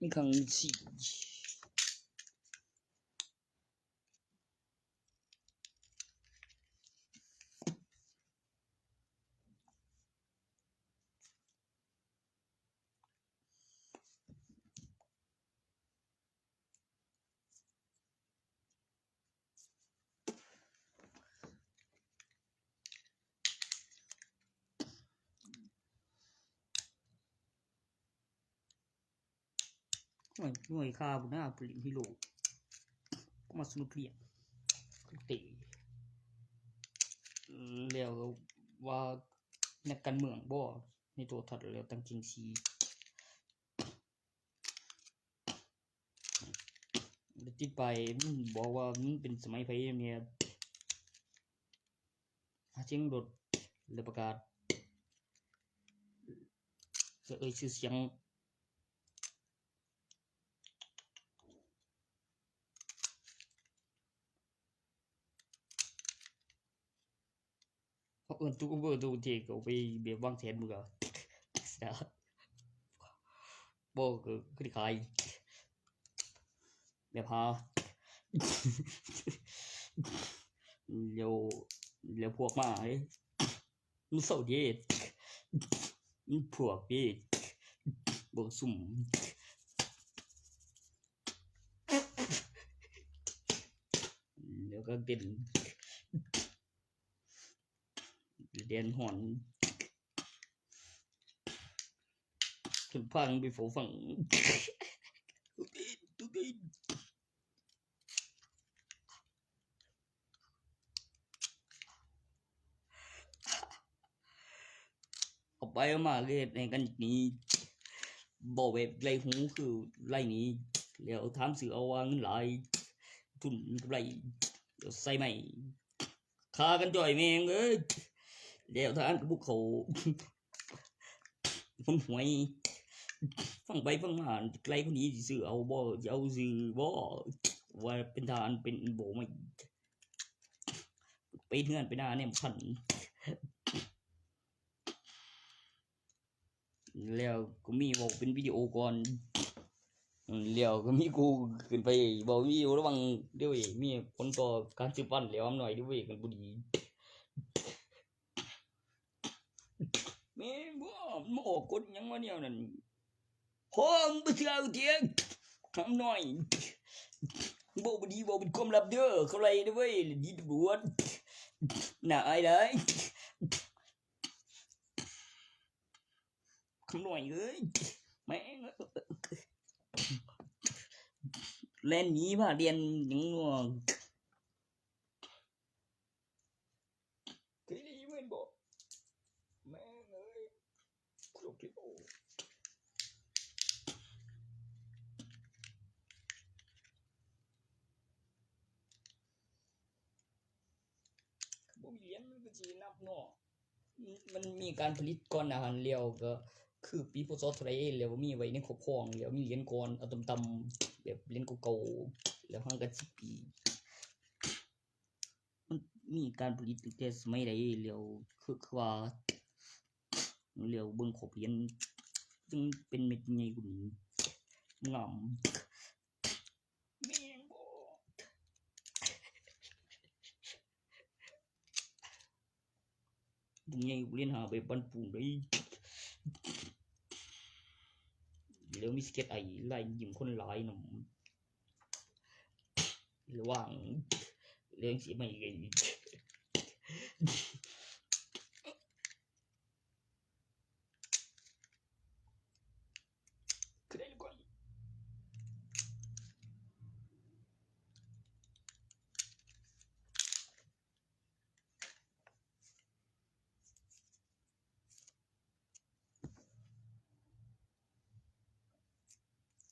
มีครั้งที่หน่วยค่าบุญนาผลิตฮิโร่มาสนุกเรียนเตะแล้วว่านักการเมืองบ่ในตัวทัดแล้วตั้งจริงสิติดไปบอกว่ามันเป็นสมัยไผเนี่ยเสียงรถแล้วประกาศชื่อเสียงทุกเบอร์ดูเจก็ไปเบียบวางแผนมือนะบ่ก็คล้ายๆแบบหาแล้วพวกมาเอ้ยมันเศร้าดิมันพวกดิบ่ซุ่มแล้วก็เป็นเรียนหอนถึงพังไปฝูฝั่งตุ๊กเอาไปมาเลยในกันนี้บ่เว็บไล่หูคือไล่นี้แล้วถามสื่อเอาว่าเงินหลายทุนกำไรเดี๋ยวใส่ใหม่ฆ่ากันจ่อยแม่งเอ้ยแล้วทหารก็บุกเขาคนหวยฟังไปฟังมาไกลคนนี้สิซื้อเอาบ่จะเอาซื้อบ่ว่าเป็นทหารเป็นบ่ไม่ไปเทือนไปหน้าเนี่ยพันแล้วก็มีบอกเป็นวิดีโอก่อนแล้วก็มีกูขึ้นไปบอกวิดีโอระวังเดี๋ยวมีผลต่อการสืบพันธุ์แล้วหน่อยด้วยกันบ่ดีแม่บ่มาออกกฎหยังวะเนี่ยนั่นพอมึงบ่เชื่อเถียงทำหน่อยบ่ดีบ่เป็นความลับเด้อเขาไล่เด้อเว้ยดีตำรวจน่าอายได้คำหน่อยเอ้ยแม่งเล่นหนีมาเรียนหยังว่าเคยได้ยินมั้ยบ่แม่งเอ้ยโลกที่โอ้บ่มีเรียนมันก็สินับเนาะมันมีการผลิตก่อนอาหารแล้วก็คือปีพศเท่าไหร่แล้วมีไว้ในครอบครองแล้วมีเหรียญก่อนเอาต่ำๆแบบเหรียญเก่าๆแล้วห่างกัน10ปีมันมีการผลิตตั้งแต่สมัยใดแล้วคือว่าแล้วเบิ่งครบเหรียญจึงเป็นเม็ดใหญ่กว่านี้งามแม่งบ่ใหญ่เรียนหาแบบบ้านปุ่งได้แล้วมีสเก็ตไอไล่ยิ้มคนหลายนำระหว่างเรื่องสิไม่ไงคือได้ก่อน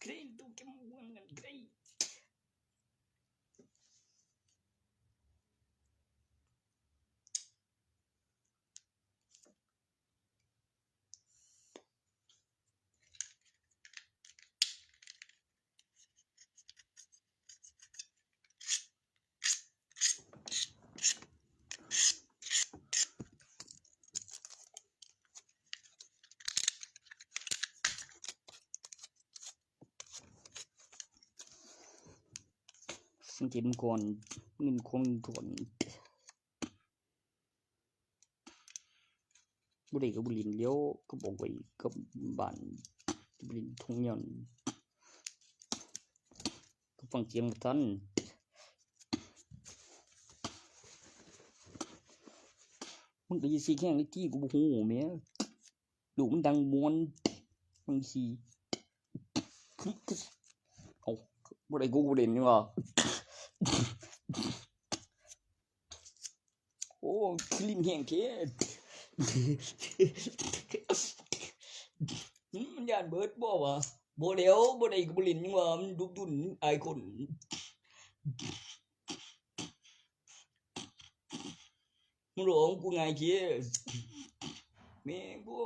Credo che muoiono grey. สังเกตมันก่อนเงินคงก่อนบุรีกับบุรีเลี้ยวก็บอกไว้กับบ้านบุรีทุ่งยอนก็ฟังเสียงท่านมึงได้ยินเสียงแค่ไหนที่กูบอกหูแม่ดูมันดังม้วนมึงสิเอาบุรีกูเด่นนี่วะโอ้คลีนแห้งแค่มันยานเบิดบ่วะบ่เดี๋ยวบ่ได้กูเล่นยังว่ามันดุดุนอายคนมึงร้องกูไงแค่แม่งบ่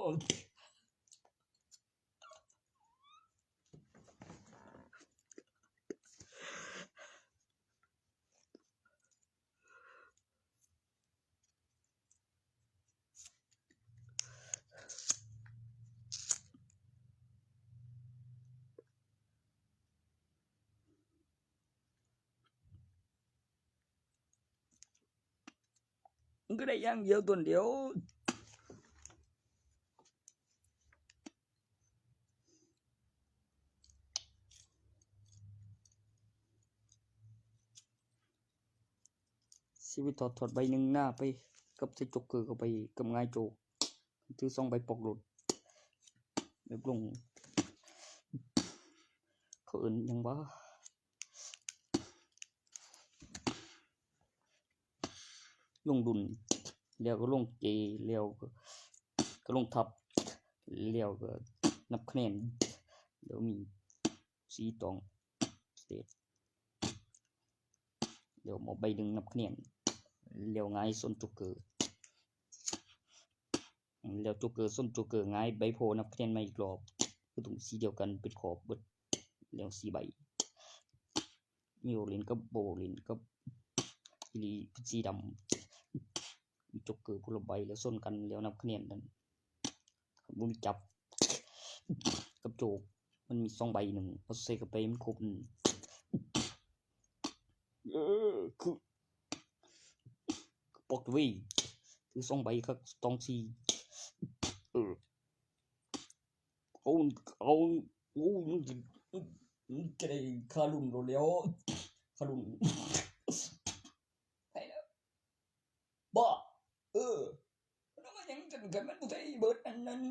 มันก็ได้อย่างเดียวตัวเดียวชีวิตถอดใบหนึ่งหน้าไปกับใส่จกเกอร์เข้าไปกับง่ายโจถือ2ใบปอกหลุดแบบลงเขาเอิ้นหยังวะลงดุนแล้วก็ลงเจแล้วก็ลงทับแล้วก็นับคะแนนเดี๋ยวมีสีตองสเตทเดี๋ยวหมอใบหนึ่งนับคะแนนแล้วง่ายส้นจกเกอร์แล้วจกเกอร์ส้นจกเกอร์ง่ายใบโพนับคะแนนมาอีกรอบก็ต้องสีเดียวกันเป็นขอบเบิดแล้ว4ใบมีโอเลนกับโบเลนกับอีลีสีดำจกเกอร์พลใบแล้วส้นกันแล้วนับคะแนนนั้นบุญจับกับโจกมันมี2ใบหนึ่งพอใส่กับไปมันครบคือปอกด้วยคือ2ใบครับต้องสีเอามันจะได้คารุ่นแล้วคารุ่นไปแล้วบ้าแล้วมันยังกันมันบ่ได้เบิดอันนั้นน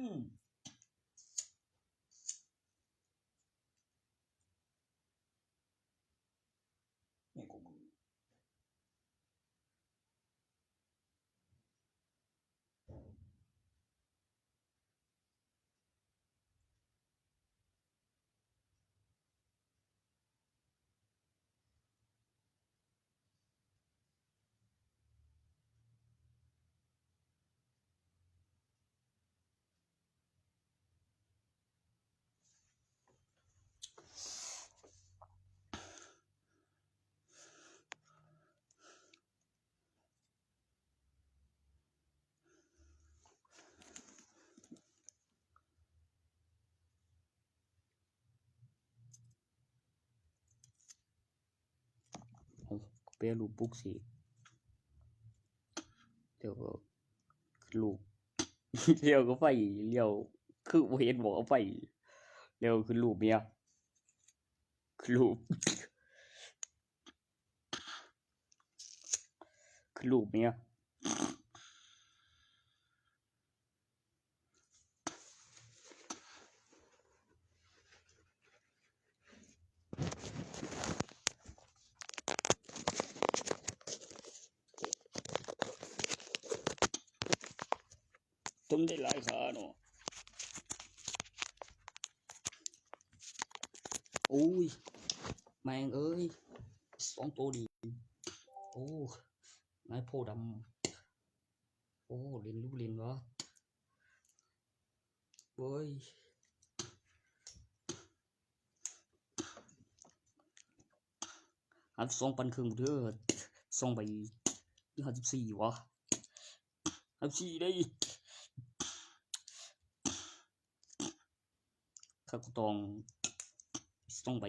ี่กูเปรูปปุ๊กสิเดี๋ยวก็ลูกเลี้ยวก็ไฟเลี้ยวคือเห็นบอกไฟเลี้ยวคือลูกเมียคือลูกคือลูกเมียต้มได้หลายขาเนาะโอ้ยแมงเอ้ย2ตัวดีโอ้นายโพดำโอ้เล่นลูกเล่นวะเว้ยอัน2,000ครึ่งเด้อ2ใบ54วะ54ได้ข้าก็ต้อง2ใบ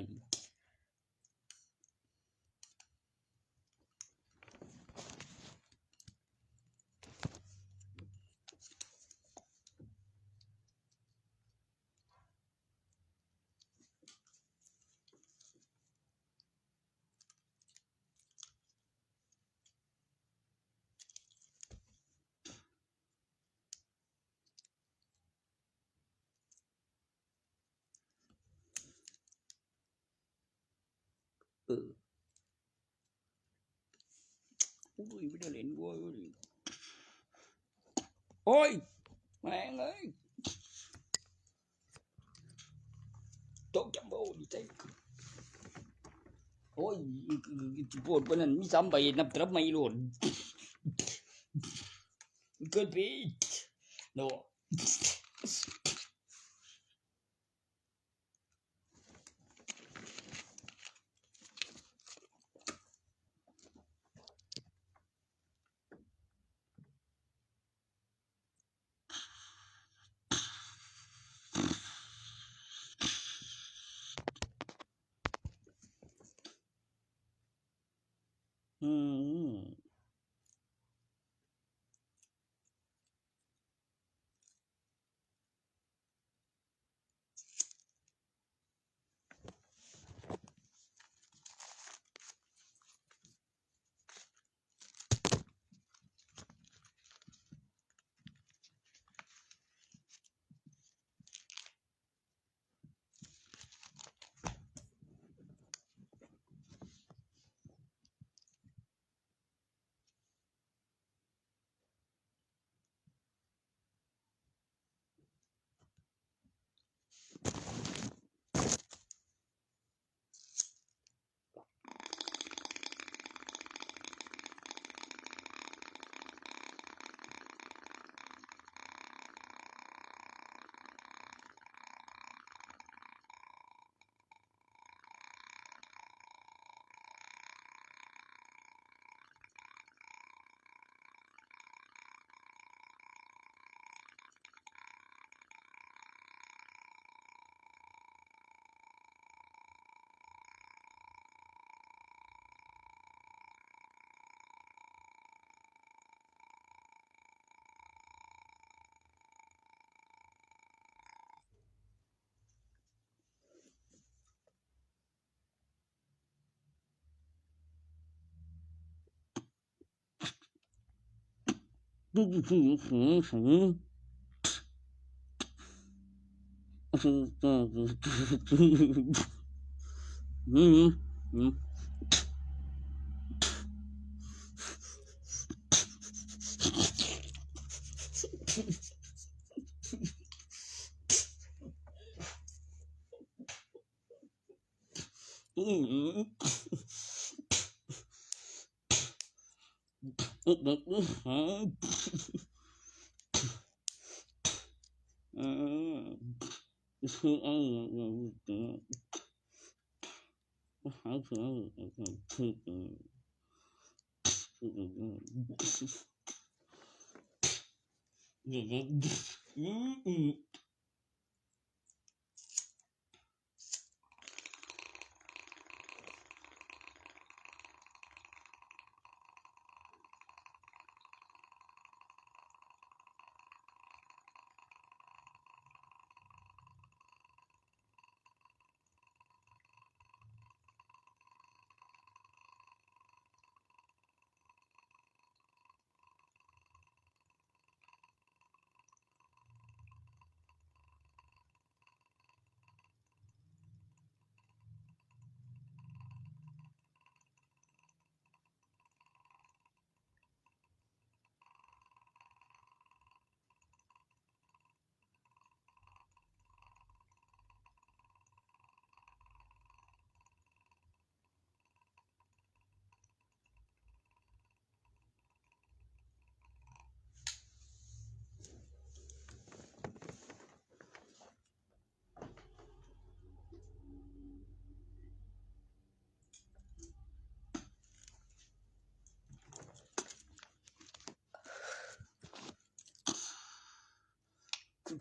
โอ้ยไม่ได้เล่นโว้ยโอ้ยแม่งเอ้ยตกจัมโบ้ดิใจโอ้ยปวดปานนั้นมี3ใบนับตรับไม่โลดเกินปีโน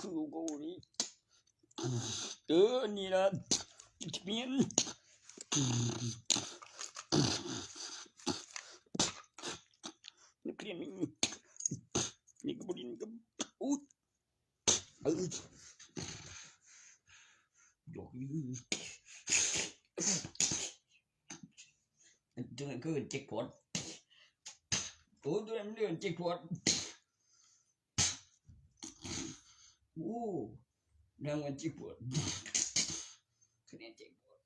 คือโกนี่นี่ล่ะเมียนนักเรียนนี่ก็บ่ดินกับอุ๊ยดอกนี้จังนั้นคือแจ็คพอตโอ้ตัวนั้นเรื่องแจ็คพอตโอ้รางวัลแจ็คพอตคะแนนแจ็คพอต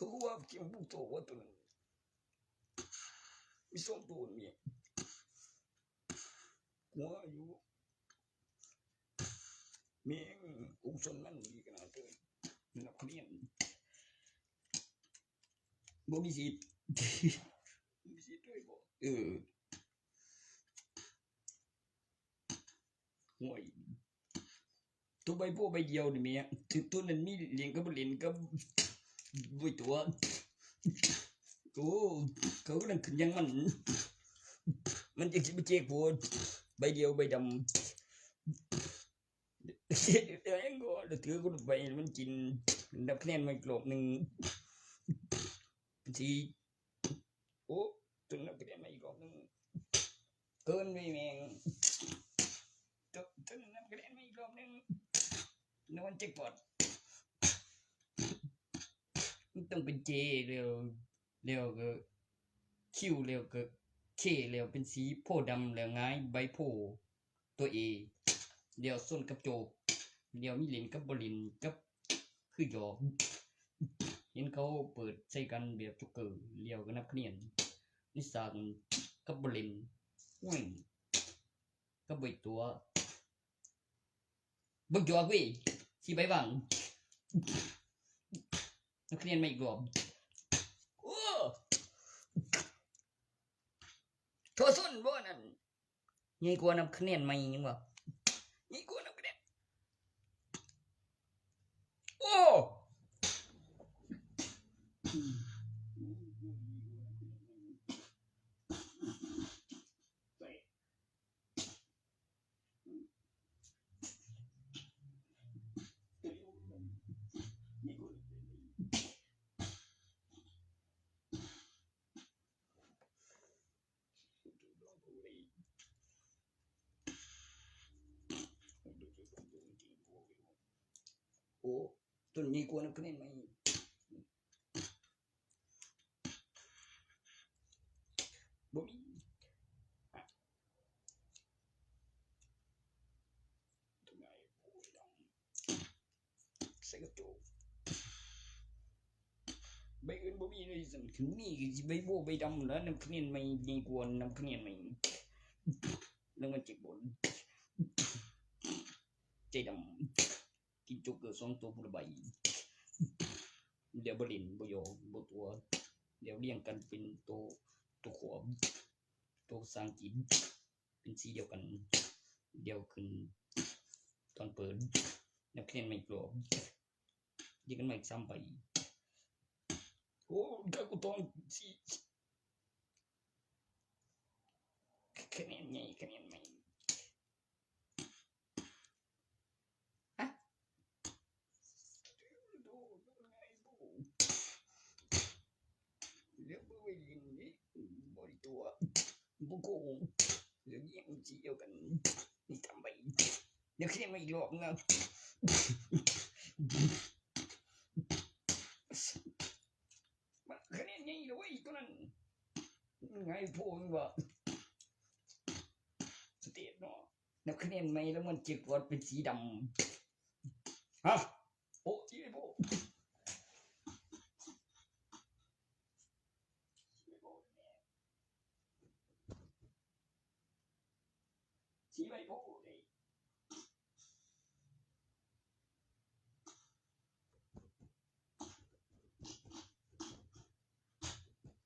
เขาว่าเกี่ยวกับตัวว่าตัวนั้นมีสองตัวเมียหัวอยู่เมียกูสนมันดีขนาดเลยนักเรียนบ่มีสิทธิ์มีสิทธิ์ด้วยบ่ห่วยตัวใบโป้ใบเดียวนี่เมียถึงตัวนั้นมีเลี้ยงก็บ่เล่นก็ด้วยตัวโอ้เขากำลังขึ้นยังมันจะสิบ่เจ๊กโพดใบเดียวใบดำเดี๋ยวยังก็แล้วถือคนไปมันกินนับคะแนนมาอีกรอบนึงสิโอ้ตัวนับคะแนนมาอีกรอบนึงเกินไปแม่งตัวนับคะแนนมาอีกรอบนึงนอนเจ็กปอดมันต้องเป็นเจเร็วก็คิวเร็วก็เคเร็วเป็นสีโพดำแล้วง่ายใบโพตัวเอเดี๋ยวส้นกับโจกเดี๋ยวมีลิ้นกับบ่ลิ้นกับคือหยอกเห็นเขาเปิดใช้กันแบบจุกเกอร์เลี้ยวก็นับคะแนนนิสานกับบ่ลิ้นอุ้ยกับใบตัวบ่หยอกเว้ยสิใบบังนับคะแนนมาอีกรอบโอ้โทษนบ่นั่นใหญ่กว่านับคะแนนใหม่ยังบ่ใหญ่กว่านับคะแนนโอ้โอ้ตัวนี้กว่านับคะแนนใหม่บ่มีตัวไหนโอ้ยดำใส่กระโจกใบอื่นบ่มีเลยสั่นคือมีคือใบโบใบดำแล้วนับคะแนนใหม่ดีกว่านับคะแนนใหม่แล้วมันเจ็บบนใจดำกินโจ๊กเกอร์2ตัวผู้ละใบเดี๋ยวบ่ลิ้นบ่หยอกบ่ตัวเดี๋ยวเรียงกันเป็นตัวขวบตัวสร้างกินเป็นสีเดียวกันเดียวขึ้นตอนเปิดนับคะแนนใหม่กรอบยิงกันใหม่3ใบโอ้ก็กูต้องสิคะแนนใหญ่คะแนนใหม่ฮะดูไงบ่เดี๋ยวบ่ไปยิงนี่บ่ได้ตัวบ่โกงเดี๋ยวยิงสีเดียวกันนี่3ใบเดี๋ยวคะแนนใหม่อีกรอบนึงคะแนนใหญ่เลยตัวนั้นไงพวกมันว่าสเตทเนาะนับคะแนนใหม่แล้วมันเจ็บปวดเป็นสีดำฮะโอ้ที่ไอ้พวกสีไอ้พวกเลย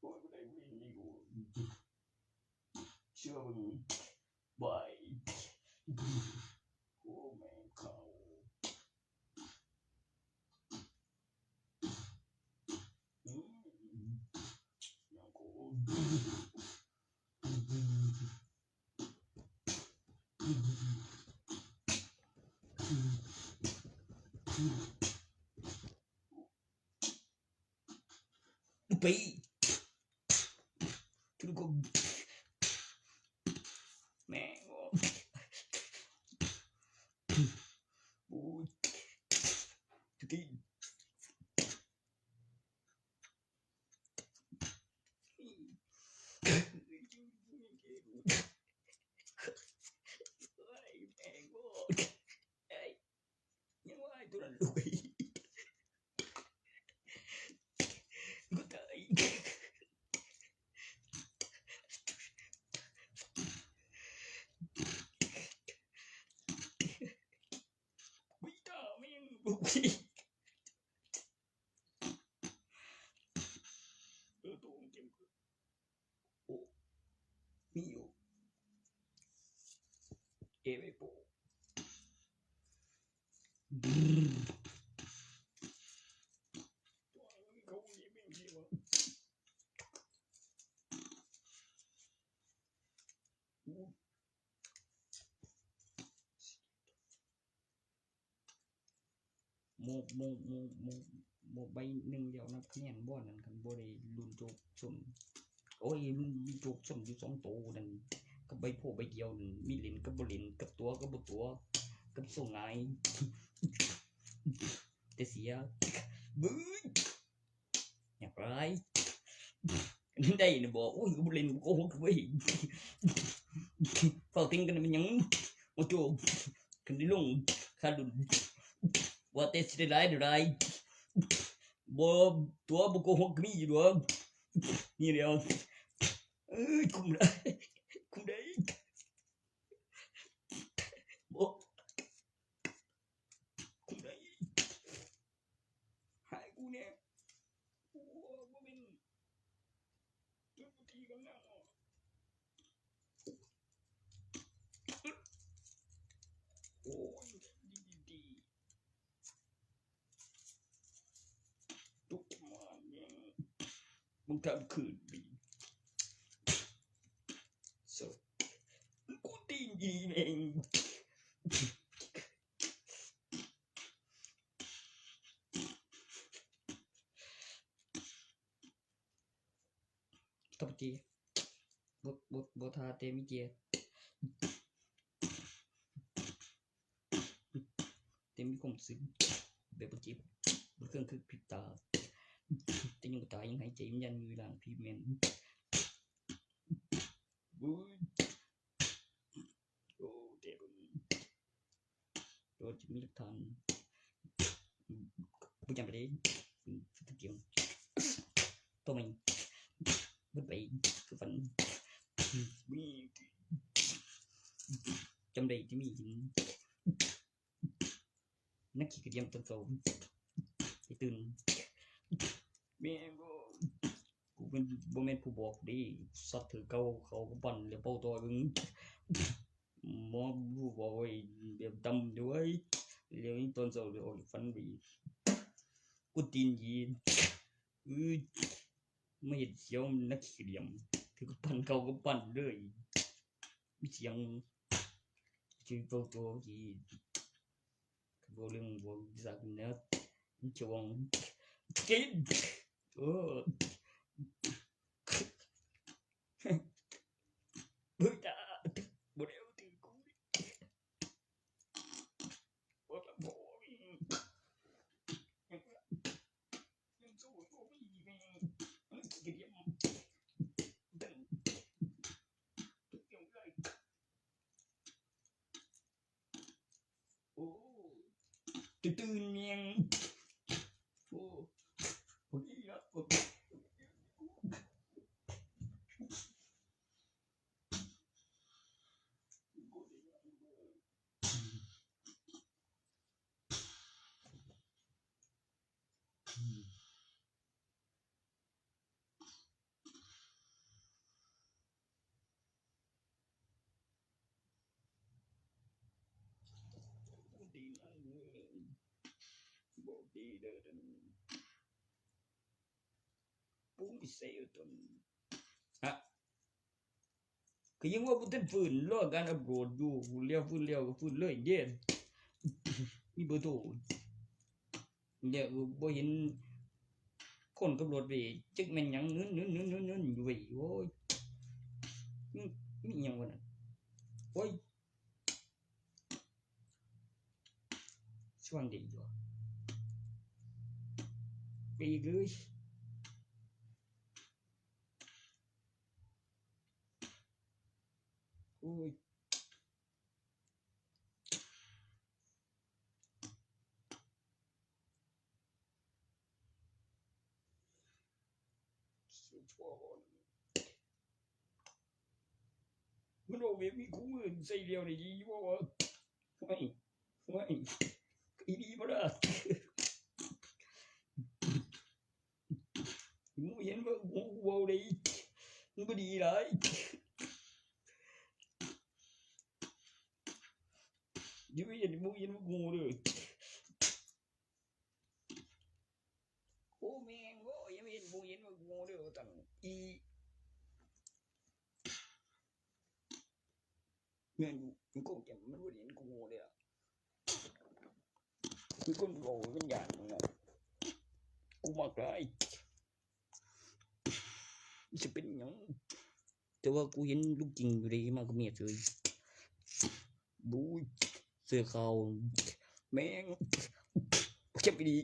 โอ้ยไม่ได้วิ่งนี่กูเชื่อมึงบายโอ้แม่งเขายังกูไปทุกคนแม่งโอ้ยทุกที โอ้มีอยู่เอเวโปโมใบหนึ่งเดียวนับคะแนนบ่นั่นคันบ่ได้ลุ้นโจกสนโอ้ยมีโจกสนอยู่2โตนั่นกับใบโพใบเดียวนั่นมีเล่นกับบ่เล่นกับตัวกับบ่ตัวกับส่งง่ายแต่เสียบึ้ยอยากไรได้น่ะบ่โอ้ยก็บ่เล่นโกหกเว้ยเฝ้าติงกันมันหยังบ่โจกกันได้ลงคาดุนว่าแต่สิได้หลายบ่ตัวบ่โกหกมีอยู่ดอกนี่เดียวคุมได้บ่คุมได้หายกูเนี่ยโอ้บ่แม่นจุดทีกันแล้วโอ้ยดีทุกมาเนี่ยมึงทำคืนดีso กูตีนดีเองตบจีบ่ทาเตมิเจเตมิคมสึแบบบ่จิบบ่เครื่องคือผิดตาแต่ยังบ่ตายยังหายใจมันยันอยู่หลังพี่แม่นบุ้ยโอ้เด็บโดนจะมีหลักฐานบ่จำไปได้ตะเกียงตัวมันเบิดไปคือฝันมีจำได้ที่มีหินนักขี่กระเดียมต้นโสมไปตื่นแม่บ่กูเป็นบ่แม่นผู้บอกดิสัตว์ถือเก่าเขาก็ปั่นแล้วเป้าตัวมึงหมอผู้บอกไว้แบบดำด้วยแล้วอีต้นโสมออกฝันดีกูตีนยีไม่เห็นเสียวนักขี่กระเดียมถือก็ปั่นเขาก็ปั่นเลยมีเสียงชื่อตัวที่บ่เรื่องบ่จักเนาะช่วงกินโอ้บึ้ตาบ่ได้เอาถือกูบ่ละบ่ยังสู้บ่มีแม่กระเดียมตึงตึงเลยโอ้ตื่นเมียงโอ้โอเคครับโอเคดีนะบ่ดีเด้อปุ้งเสียตนฮะคือยังว่าบ่ทันฟื้นรอการอัปโหลดอยู่เลี้ยวฟื้นแล้วก็ฟื้นเลยเด้มีเบอร์โทรเดี๋ยวบ่เห็นคนกับรถเว้ยจักแม่นหยังนึนอยู่เว้ยโอ้ยมีหยังวะนั่นโอ้ยสว่างดีอยู่ไปอีกเลยโอ้ยมันโอ้ยมีคู่มือใส่เดียวนี่ดีบ่วะไม่อีดีบ่ล่ะ มึงเห็นว่ากูเว้าได้มึงบ่ดีหลายอยู่เห็นมึงเห็นว่ากูเด้อโอ้แม่งโอ้ยังเห็นมึงเห็นว่ากูเด้อตั้งอีแม่งมึงก็แกมันบ่เห็นกูเด้อมึงคนเว้ามันย่านมึงน่ะกูมักหลายสิเป็นหยังแต่ว่ากูเห็นลูกจริงอยู่ดีมากับเมียเฉยบูเสื้อขาวแม่งเก็บไปดี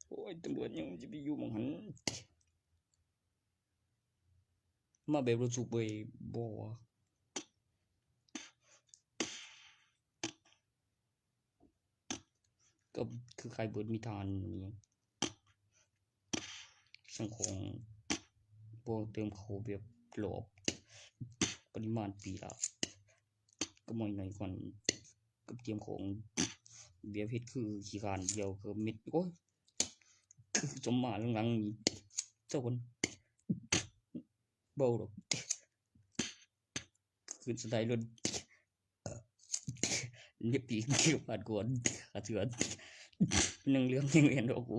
โอ้ยตำรวจยังจะไปอยู่หม้องหันมาแบบรถสูบไปบ่วะก็คือใครเบิดมีทานนี่สังของบ่เติมเขาแบบหลอบปริมาณปีละก็บ่น้อยกว่ากับเตรียมของเบียร์เพชรคือขี้คร้านเดียวก็เม็ดโอ้ยจมมาหลังๆนี่เจ้าคนเบาดอกขึ้นสไตล์รถเรียบปีกเกี่ยวปาดก่อนขาเถือนนึงเรื่องยังเห็นดอกกู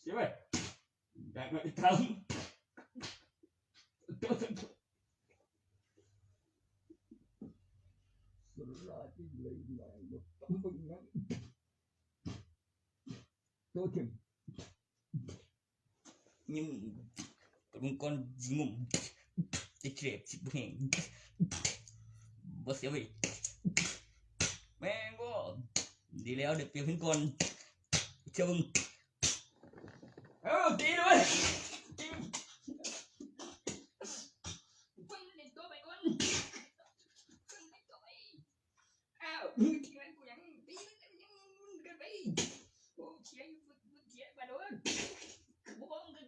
เสียไปได้มาอีกครั้งสลาที่เลยหน่อยหมดต้องมึงนั้นตัวถึงยิ่งกับมึงก่อนงุ่มจะเจ็บสิบแห่งบ่เสียไปแม่งก็ดีแล้วเดี๋ยวเปลี่ยนขึ้นก่อนเชื่อมึงตีด้วยมึงทิ้งมันกูยังตีมันยังเกินไปโอ้เชียร์อยู่เชียร์มาโดนกูบอกมึงอยู่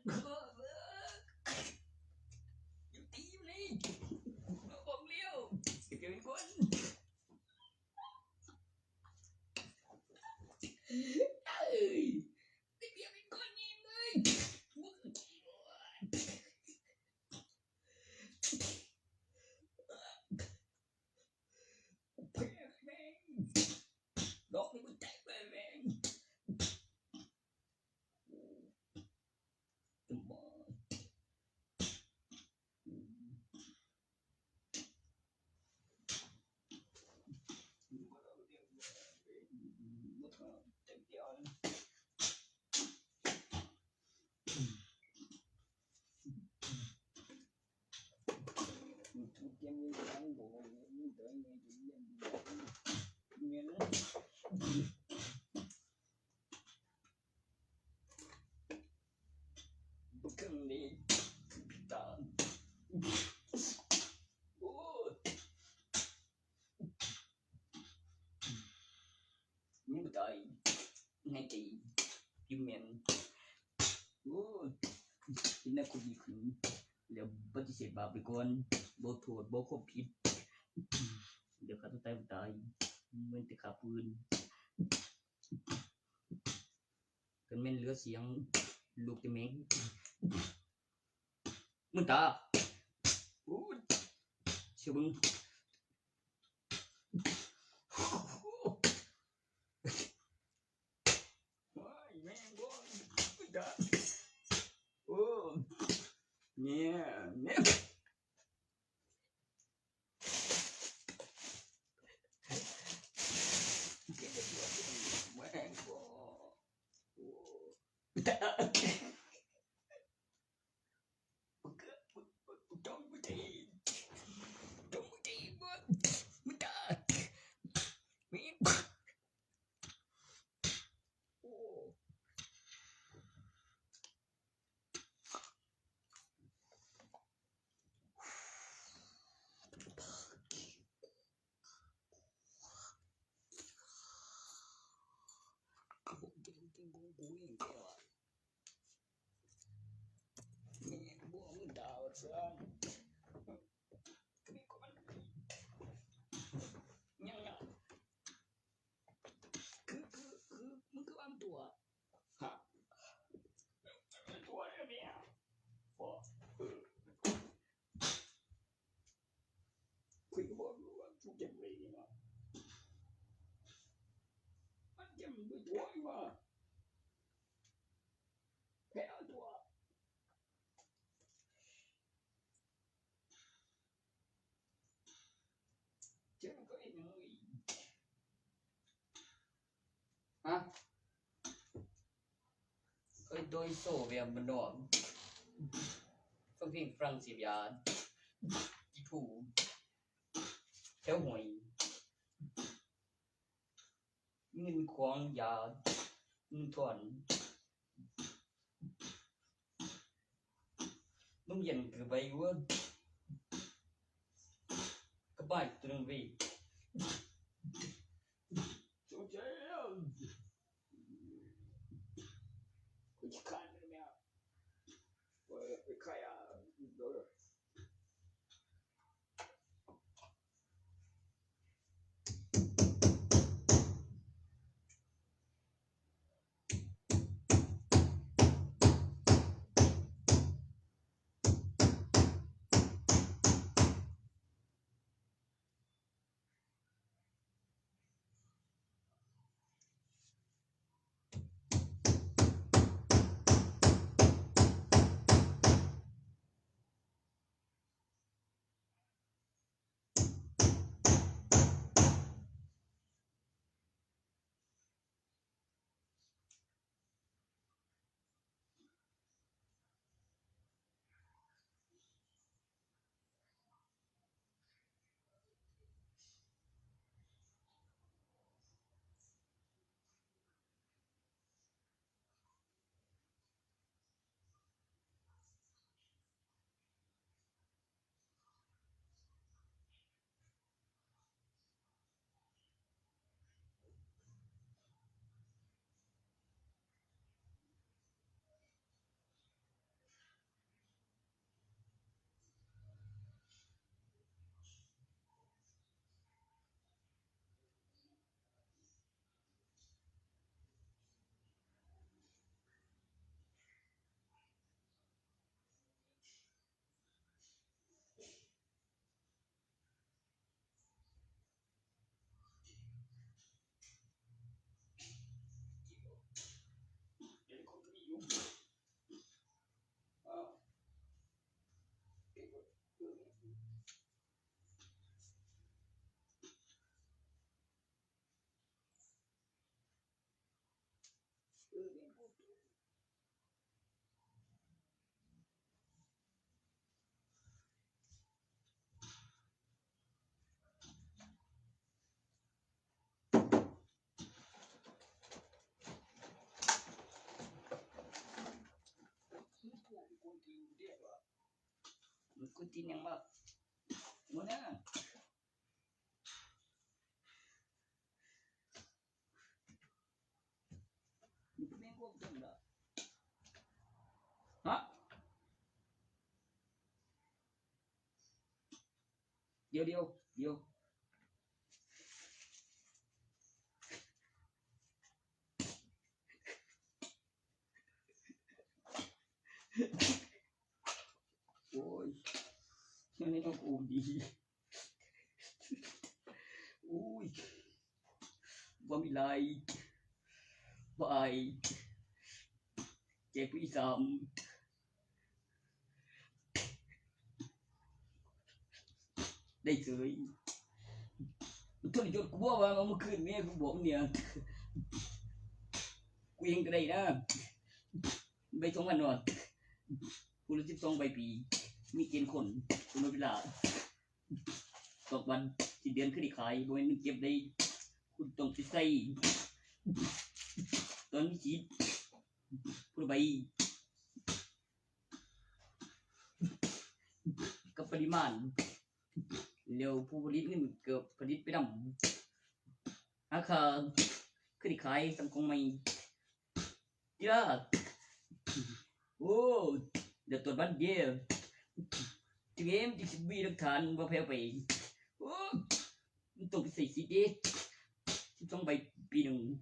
ตีอยู่นี่บอกเลี้ยวเปลี่ยนเป็นคนเอ้ยเปลี่ยนเป็นคนยิงเลยดอกนี่มันแตกเลยแม่งตึมบ่nhưng tại ngay chị yêu mến chính là cô gì khủng liệu bất chỉ sẽ bảo với con bố thuộc bố không biếtเดี๋ยวขาตัวตายมันตายมันจะขาปืนกันแม่นเหลือเสียงลูกจะแม่งมึงตาเชื่อมึงแม่งบ่มึงตาเนี่ย กูเองแกว่านี่บ่มึงดาวซะนี่ก็มันยังคือมึงคืออันตัวฮะตัวเนี่ยบ่คุยบ่รู้ว่าทุกอย่างเลยนะมันยังบ่ตัวอีว่าแพ้ตัวเจ้าก็เองฮะโดยโซเวียมันดอมฟังเพลงฝรั่งเศสยาที่ถูกแถวหวยเงินของยาเงินถอนมึงเย็นคือใบวัวกระบายตรึงวีโจเจ้ากูจะขายมันเนี่ยไปขายเดี๋ยวกูกินยังบ่มื้อน่ะนี่แม่งบ่จังล่ะฮะเดี๋ยวโอ้ยยังไม่ต้องอูมดีอุ้ยบ่มีไรบายเจ็บอีสามได้เสยมันทุนจนกูบอกว่าเมื่อคืนแม่กูบอกเนี่ยกูยังก็ได้นะใบ2,000นอนกูละ12ใบปีมีเกณฑ์คนกูมาเวลาตกวันสิเดือนขึ้นได้ขายบ่แม่นเก็บได้คุณต้องไปใส่ตอนนี้สิผู้ใบกับปริมาณแล้วผู้ผลิตนี่มันเกือบผลิตไปนำราคาขึ้นได้ขายสังคมใหม่ Yeah. Oh, the tuần bắn game. Game thì bị được thàn vào phèo vậy. Oh, tụi cái gì đi. Trong bài bị đừng.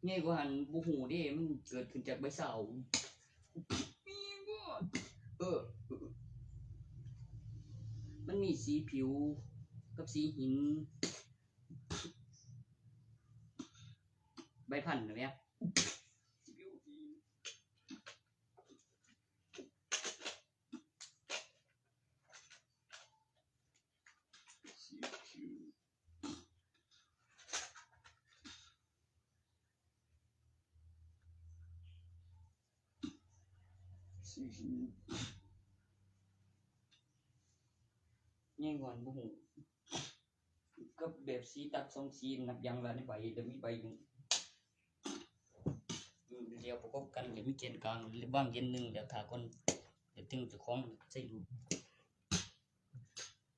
Nghe của hắn bố hủ đi, mình กิดขึ้นจากใบเสามันมีสีผิวกับสีหินใบพันธุ์นะแม่แง่งอนบ่ฮู้ก็แบบสีตัด2สีนับอย่างละในใบเดี๋ยวมีใบนึงเดี๋ยวประกอบกันเดี๋ยวมีเกณฑ์กลางหรือบ้างเกณฑ์นึงเดี๋ยวถ้าคนเดี๋ยวถึงเจ้าของใส่รูป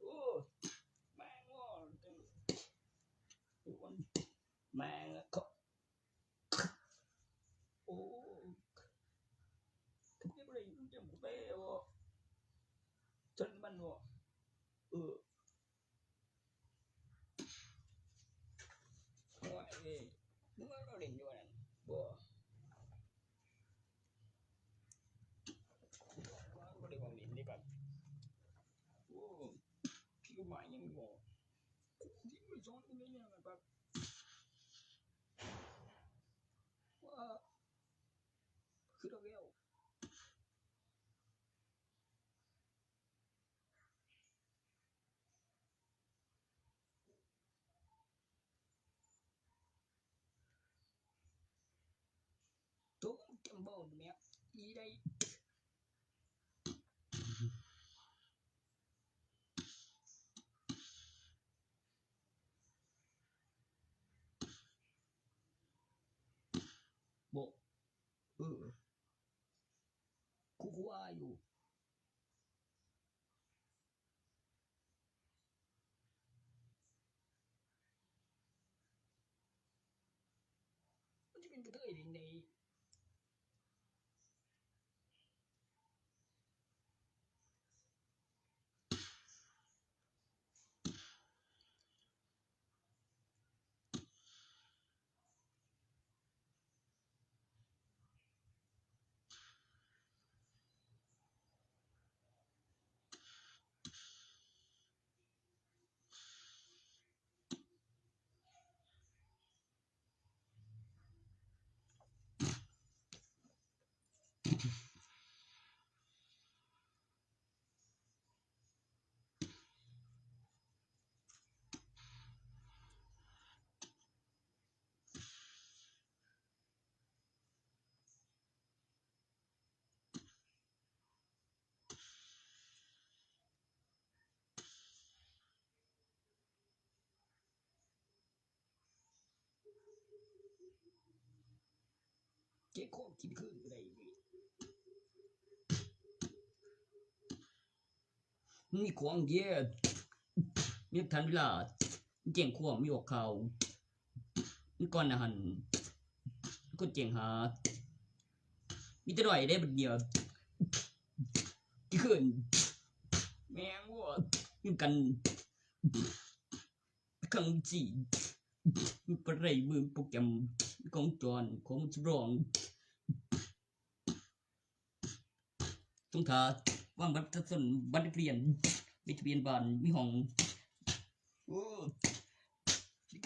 โอ้แม่งอ่ะแม่งก็โอ้ทำไมบ่ได้จังบ่ได้บ่จนมันบ่นึกว่าเราเล่นอยู่นั่นบ่ได้ของเล่นนี่ครับโอ้พี่ก็มายังบ่ที่มันสอนกูเนี่ยครับว่าคือเราแล้วตัวจำบ่แม่อีได้บ่กูว่าอยู่มันจะเป็นกระเทยได้ไงเจ๊ของกินคืนก็ได้มีของเยอะมีทันเวลาเจียงความมีออกข่าวมีก่อนอาหารก็เจียงหามีแต่ด้อยได้บัดเดียวที่คืนแม่งว่ามีกันขังจีมีปะไรมือโปรแกรมของจอนของสรองต้องทาวางบัตรสนบัตรเรียนมีทะเบียนบ้านมีห้องโอ้จิ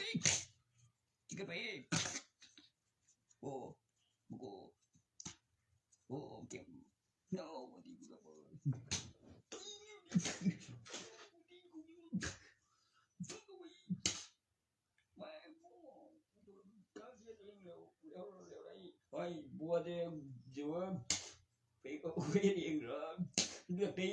กไปโอ้โอ้เก็บ no ดีกว่าไอ้บัวเดียวอยู่ไปก็คุยเองเหรอเลือกดี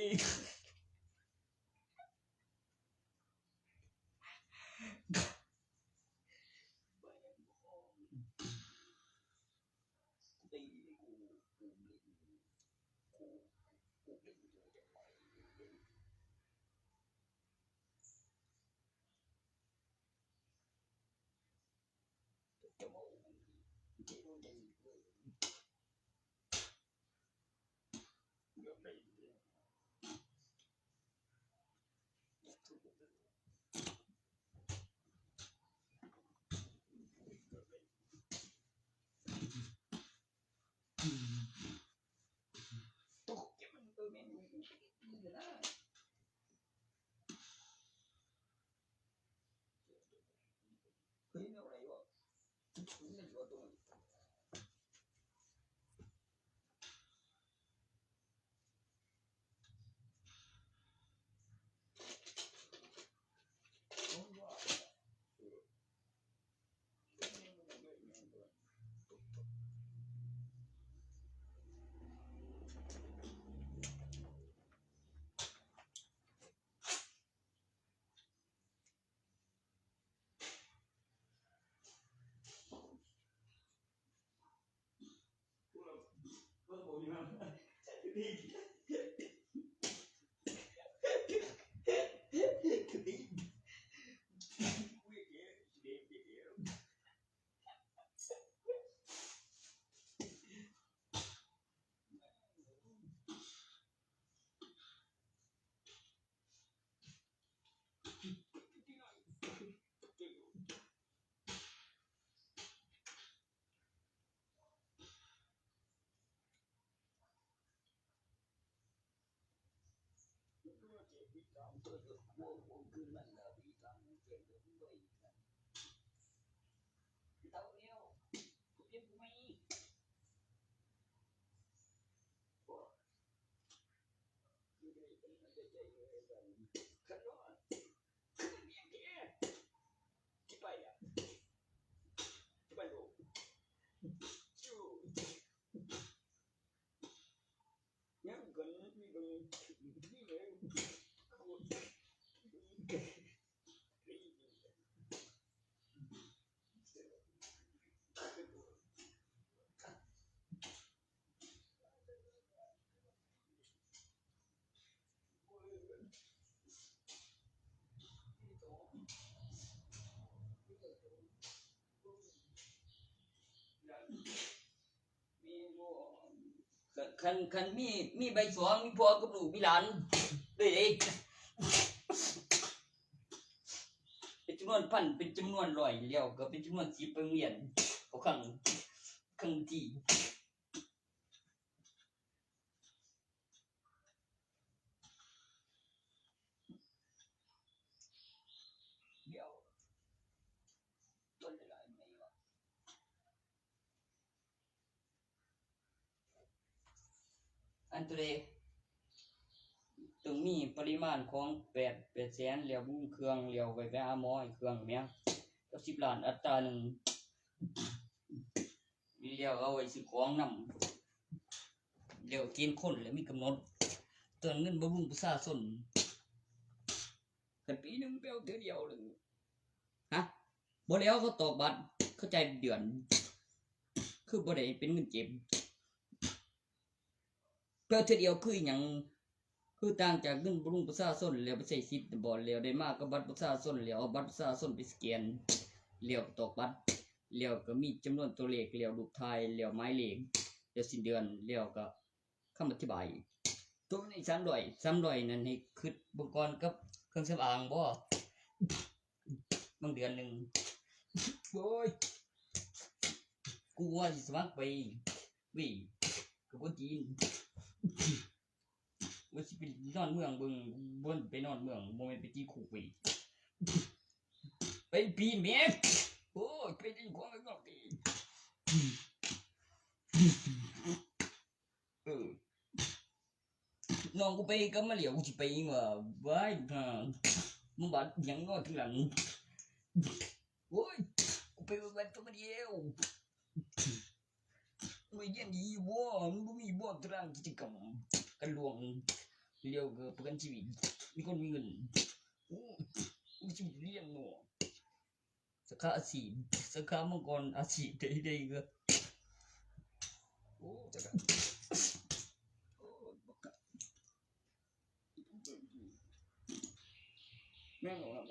คันมีใบสองมีพ่อกับลูกมีหลานด้วยเด้เป็นจำนวนพันเป็นจำนวนร้อยแล้วก็เป็นจำนวน10ไปโรงเรียนเอาครั้งที่เดี๋ยวต้นหลายๆไม่ว่าอันตัวเดต้องมีปริมาณของ8แสนแล้วบุ้งเครื่องแล้วไว้ไปหาหมอให้เครื่องแม่กับ10ล้านอัตรานึงมีแล้วเอาไว้ซื้อของนำแล้วเกณฑ์คนแล้วมีกำหนดเตือนเงินบำรุงประชาชนกันปีนึงไปเอาเทื่อเดียวนึงฮะบ่แล้วเขาตอกบัตรเข้าใจเดือนคือบ่ได้เป็นเงินเก็บเพื่อเทื่อเดียวคือหยังคือต่างจากเงินบำรุงประชาชนแล้วไปใช้สิทธิ์บ่แล้วได้มากับบัตรประชาชนแล้วเอาบัตรประชาชนไปสแกนแล้วตอกบัตรแล้วก็มีจำนวนตัวเลขแล้วรูปถ่ายแล้วหมายเลขแล้วสิ้นเดือนแล้วก็คำอธิบายตัวนี้300นั่นให้คิดเบิ่งก่อนกับเครื่องสำอางบ่บางเดือนนึงโอ้ยกูว่าสิสมัครไปกับคนจีนว่าสิไปนอนเมืองเบิ่งบ่ไปนอนเมืองบ่แม่นไปตีคุกไปปีนแม่โอ้ยไปตีของข้างนอกดิน้องกูไปกับมาเหลียวกูสิไปอีกว่าไว้มึงบาดหยังงอถึงหลังโอ้ยกูไปวันตัวเดียวไม่เย็นดีบ่มึงบ่มีบ่ตารางกิจกรรมกันหลวงเลี้ยวก็ประกันชีวิตมีคนมีเงินโอ้กูสิเรียนเนาะสาขาอาชีพสาขามังกรอาชีพได้ก็โอ้จักโอ้บักแม่งเอาล่ะ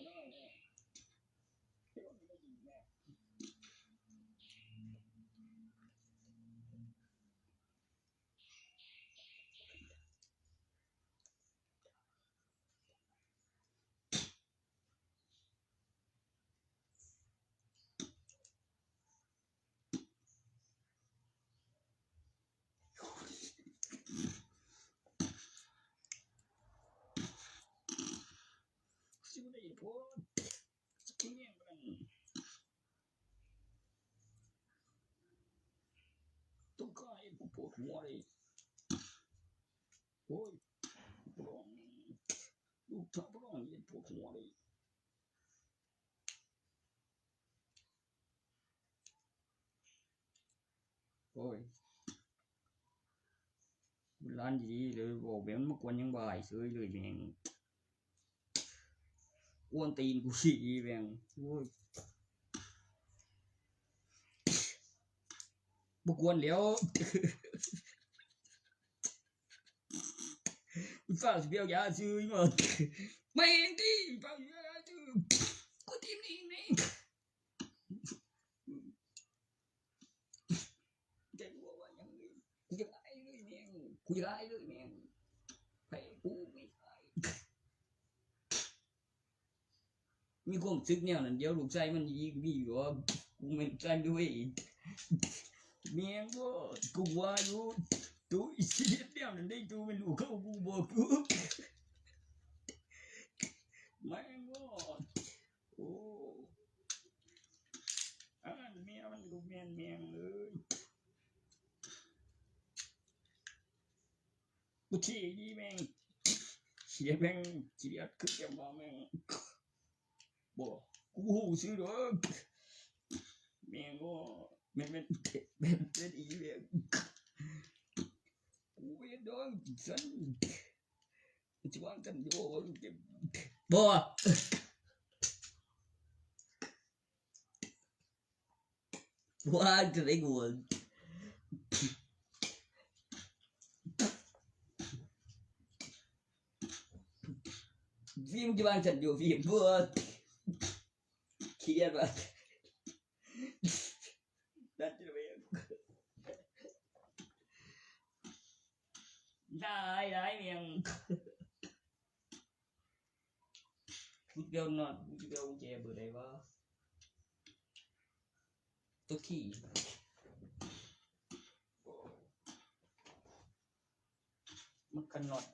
โอ้ยปลองลูกถ้าปลองเย็นปวดหัวเลยโอ้ยร้านดีเลยบอกแบบมันมากวนยังบ่ายเสยเลยแม่งอ้วนตีนกูสิแม่งโอ้ยบ่กวนแล้วฟ้าสิเปียวยาซื้อมาแม่งดิฟ้าสิเปียวยาซื้อกูทีมนี้นี่จะรู้ว่ายังไงกูจะไอ้เลยแม่งกูจะไอ้เลยแม่งไปกูไม่ไอ้มีความสึกแนวนั้นเดี๋ยวลูกชายมันอีกมีอยู่ว่ากูแม่นกันด้วยแม่งบ่กูว่าอยู่ตูอีสิเดียวนั่นได้ตูเป็นลูกเขากูบอกกูแม่งบ่โอ้อันแม่มันลูกแม่นแม่งเลยกูที่นี่แม่งเสียแม่งเสียคือจะมาแม่งบ่กูหูซื้อดอกแม่งบ่แม่งเป็นอีแม่งกูเฮ็ดดอกซั่นจะวางกันอยู่บ่ว่าจะได้กูฟิล์มจะวางกันอยู่ฟิล์มบ่เครียดว่ะนั่นจะเว้ยได้เมียงกูเดียวนอนกูเดียวเจ็บเบอร์ใดวะตัวขี้มันกันนอน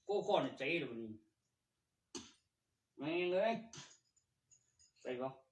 cô con cháy rồi mình mày ơi say không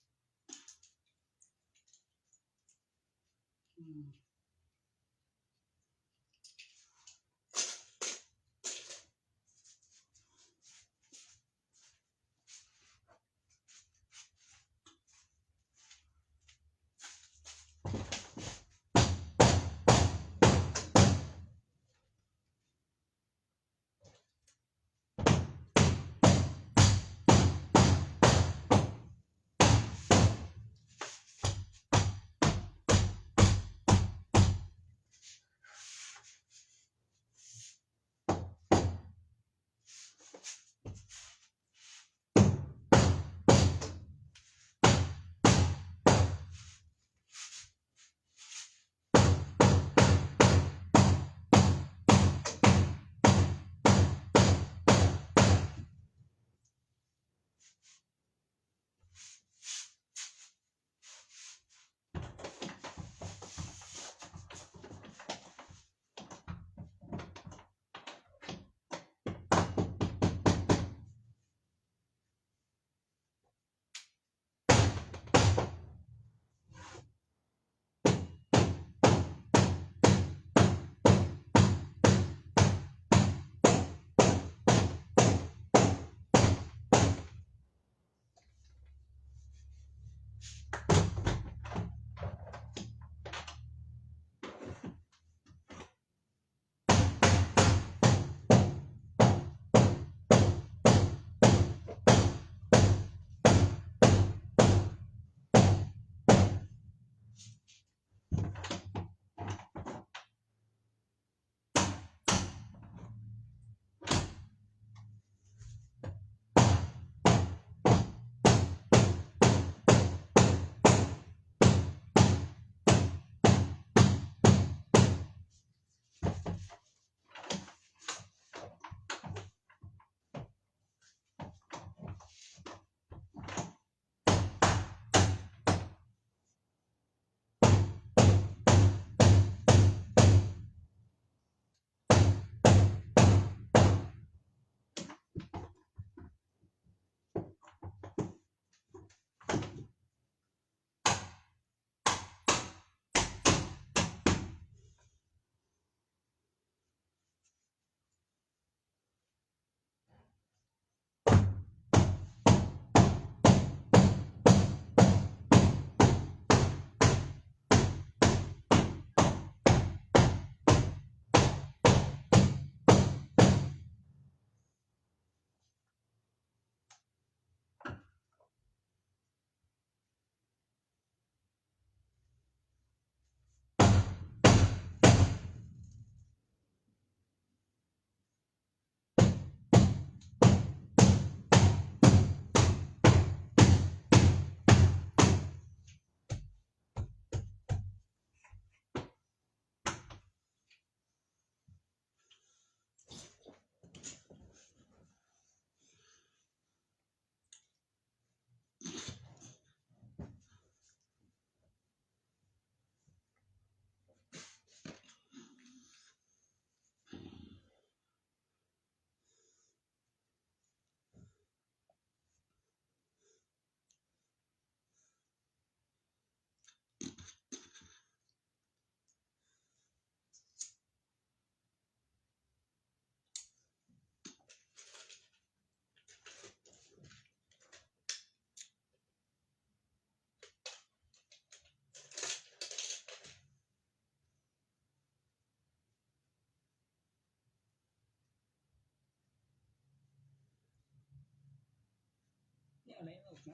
มึ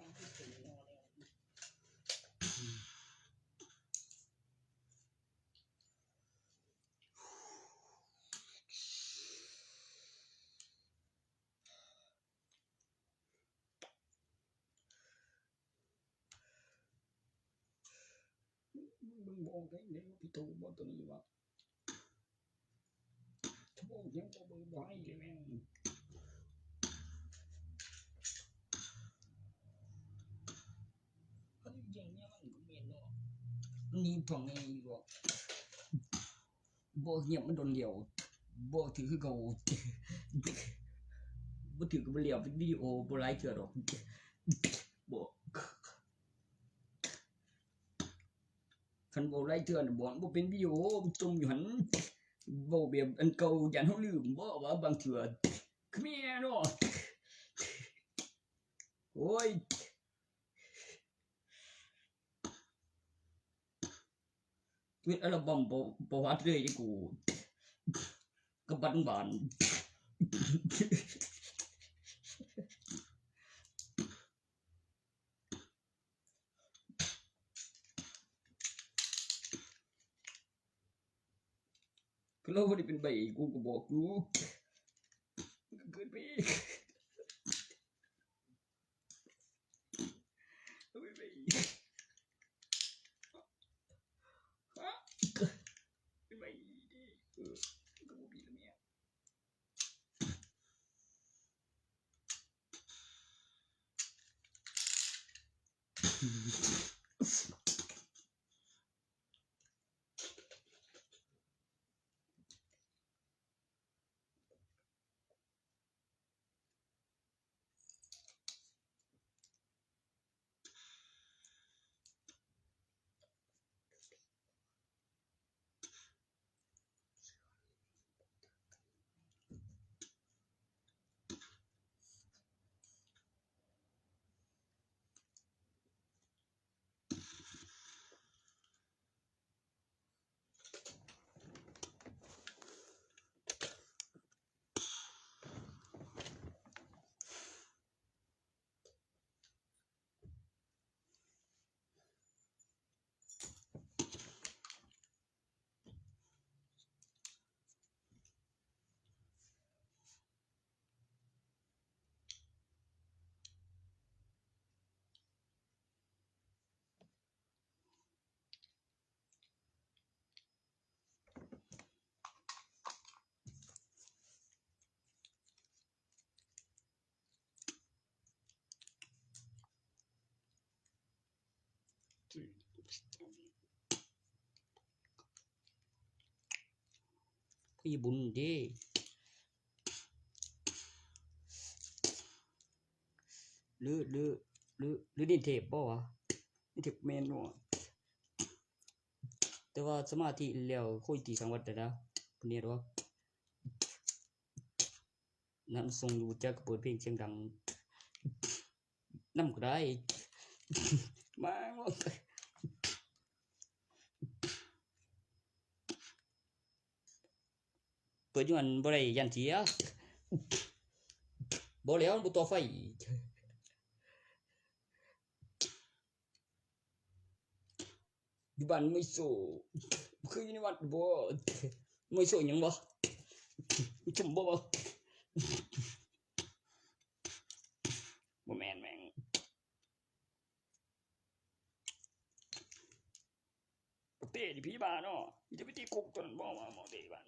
งบอกได้เด้พี่ตูบ่ตัวนี้ว่าถ้าบอกยังบ่ให้เลยแม่งอันอย่างเนี้ยมันก็แม่นเนาะนี่ฟังไงบ่บ่เงียบมันโดนเดียวบ่ถือคือเก่าบ่ถือก็บ่เลี้ยววิดีโอบ่หลายเทื่อดอกบ่คันบ่หลายเทื่อน่ะบ่เป็นวิดีโอจมอยู่หั่นบ่แบบอันเก่ายันเฮาลืมบ่ว่าบางเทื่อคือแม่เนาะโอ้ยเฮ็ดอัลบั้มบ่วัดเลยดิกูกับบ้านก็เราบ่ได้เป็นใบกูก็บอกอยู่มันเกินไปเอาไปฮะเป็นใบดิก็บ่มีแล้วแม่พี่บุญเด้หรือดินเทพบ่วะดินเทพแม่นบ่แต่ว่าสมาธิแล้วคุยตีสังวัดนะพุ่นนี้ดอกนั้นทรงอยู่จักเปิดเพลงเสียงดังนำก็ได้มาเปิดอยู่อันบ่ได้ยันเสียบ่แล้วบ่ต่อไฟอยู่บ้านไม่โซคืออยู่ในวัดบ่ไม่โซหยังบ่จุ่มบ่แม่นแม่งเตะดิพี่บ้าเนาะจะไปตีคุกจนบ่มาหมอเตะบ้าน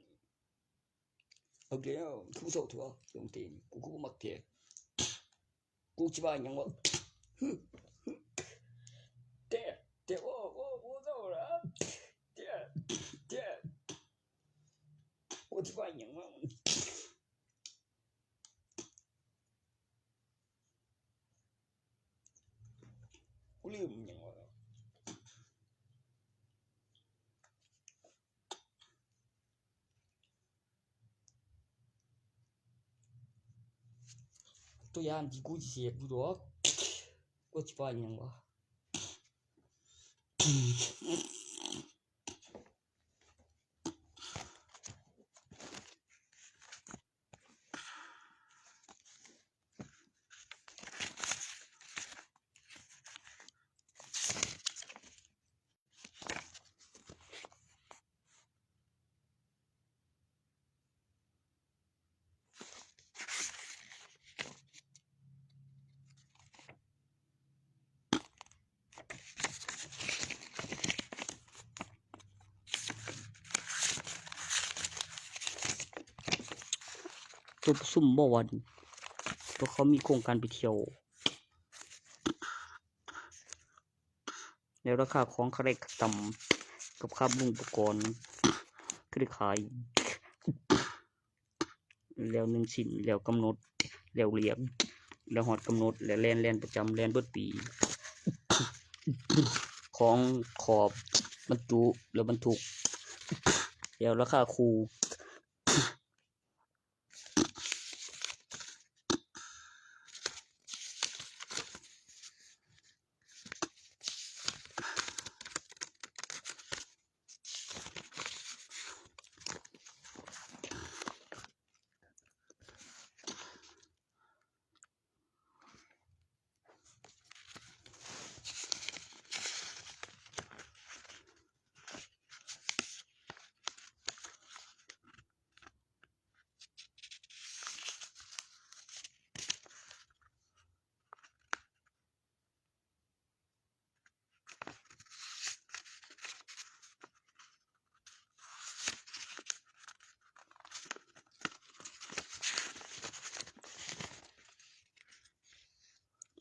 เอาแล้วกูโซทั่วตรงเตะกูมักเตะกูสิว่าหยังบ่เตะโอ้โซล่ะเตะกูสิว่าหยังบ่กูลืมหยังวะตัวยามที่กูสิเสียกูดอกกูสิว่าหยังวะ ตัวซุ่มบ่วันตัวเขามีโครงการไปเที่ยวแล้วราคาของเขาได้ต่ำกับค่าบุงอุปกรณ์คือได้ขายแล้ว1ชิ้นแล้วกำหนดแล้วเรียกแล้วฮอดกำหนดแล้วแล่นประจำแล่นเบิดปีของขอบบรรจุแล้วบรรทุกแล้วราคาคู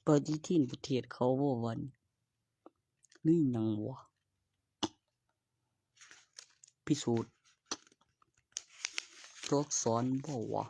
ปฏิทินประเทศเขาบ่วันนี่หยังวะพิสูจน์ตัวอักษรบ่วะ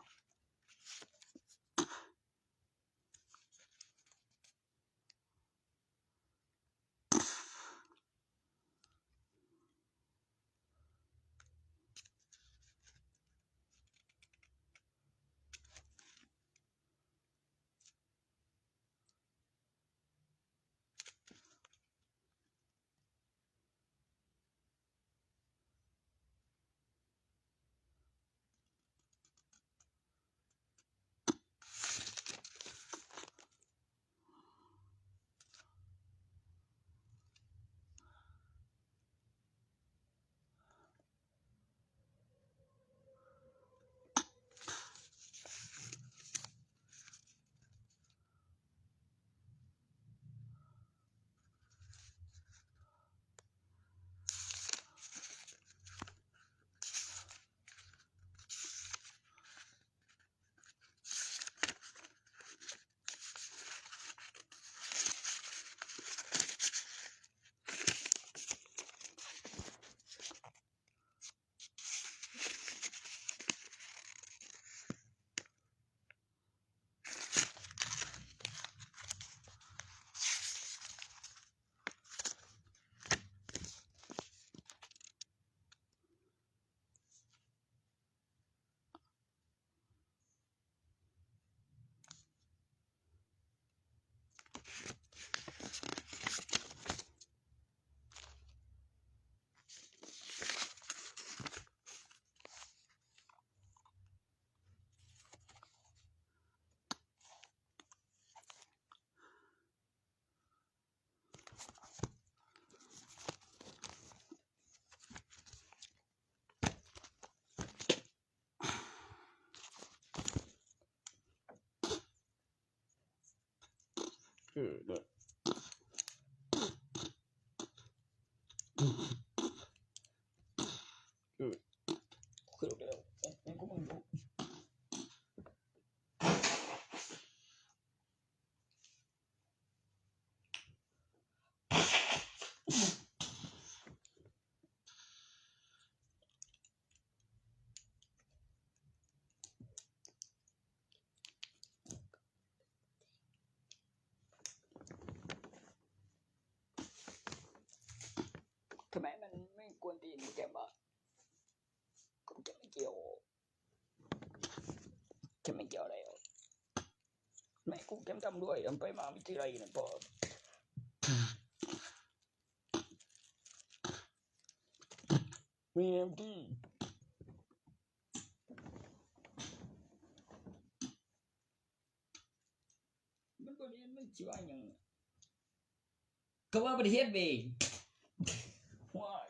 ทำไมมันไม่กวนตีนแกบ่ก็จะไม่เกี่ยวอะไรไม่กูแกมทำด้วยไปมาวิทยาลัยนะพอมีที่มันก็เรียนมันสิว่าหยังก็ว่าประเทศเว้ยว้าย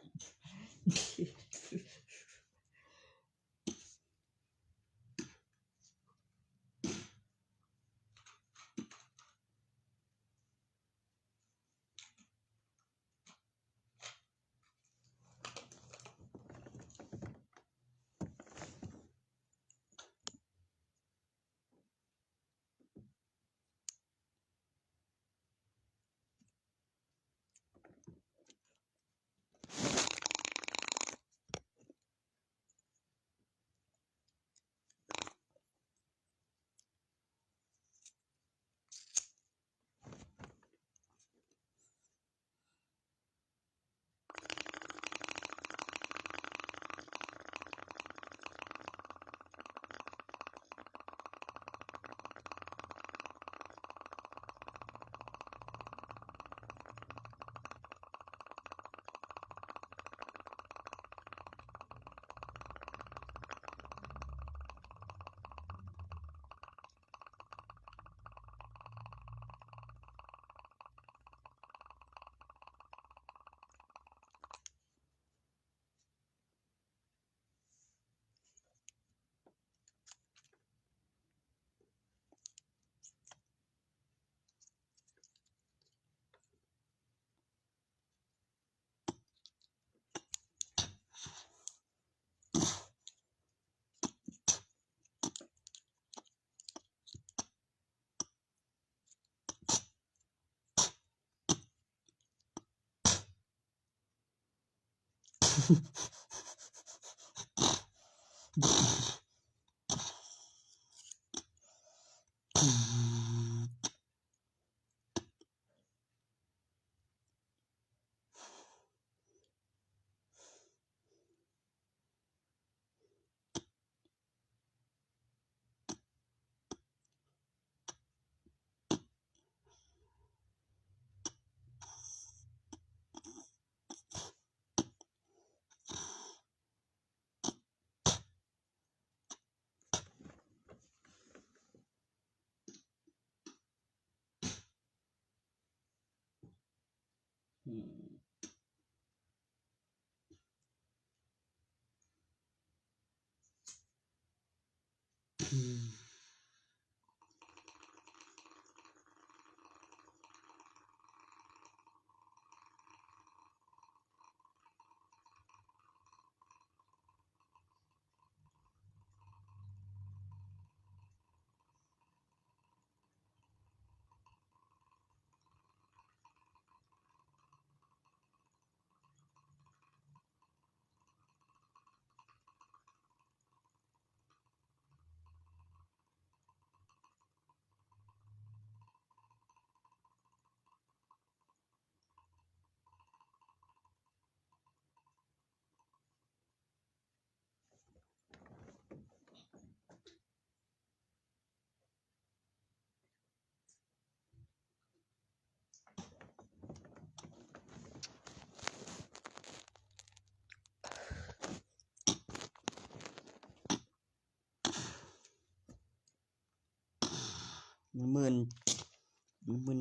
10,000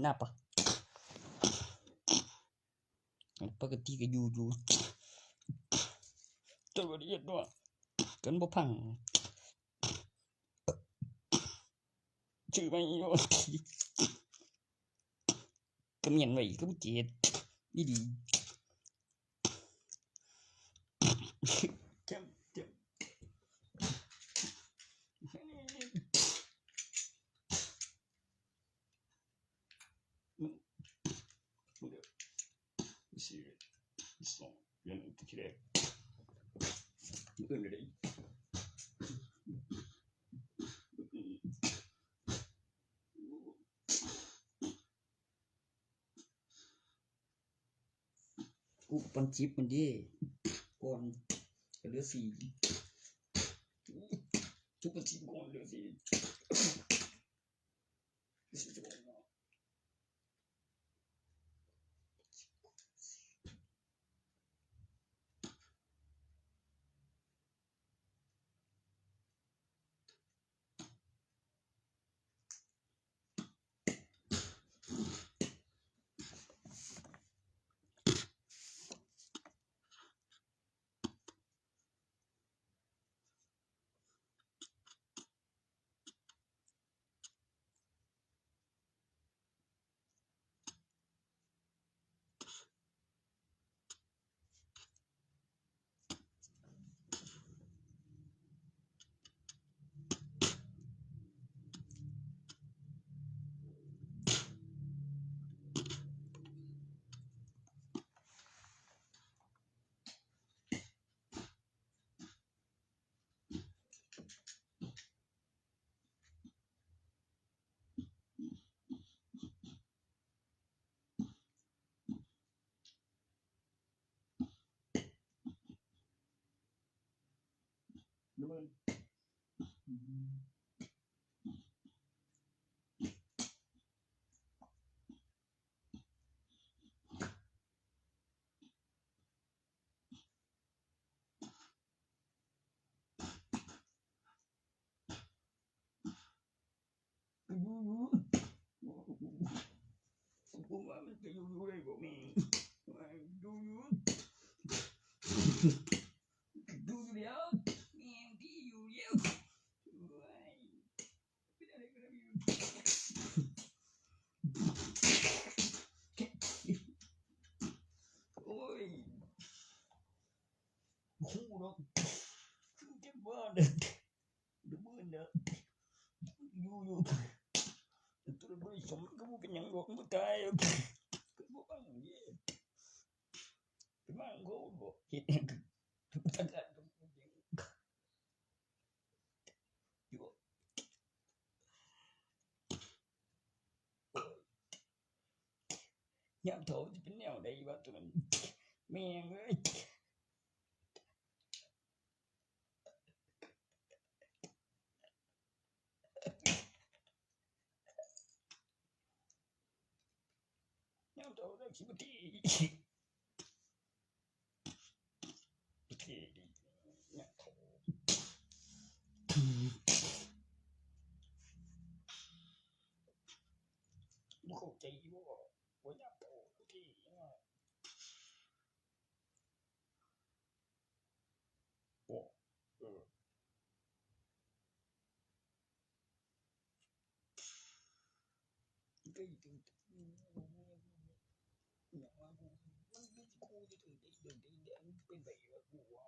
นับอ่ะปกติก็อยู่จนบ่ได้เฮ็ดเนาะจนบ่พังชื่อไม่เนาะก็เมียนไว้ก็บ่เจ็ดดีๆจำที่แรกเลยปันจิบมันดิก่อนเหลือ4ทุกปันจิบก่อนเหลือ4ว่ามันจะอยู่ได้บ่แม่ดูแล้วแม่งที่อยู่แล้วโอ้ยฮู้เนาะเก็บบ้านเด้อมื้อเนาะอยู่ตัวบ่สมก็บ่เป็นหยังหรอกบ่ตายก็บ่ฟังเด้บ้านเขาบ่เฮ็ด ยามเฒ่าสิเป็นแนวใดวะตัวนั้นแม่งเอ้ยยามเฒ่าได้สิบ่ดีโอเคยามเฒ่าบ่เข้าใจบ่ว่ายามเฒ่าโอเคมันคือสิกูจะถึงได้เดินได้แดงเป็นไดวะกูว่า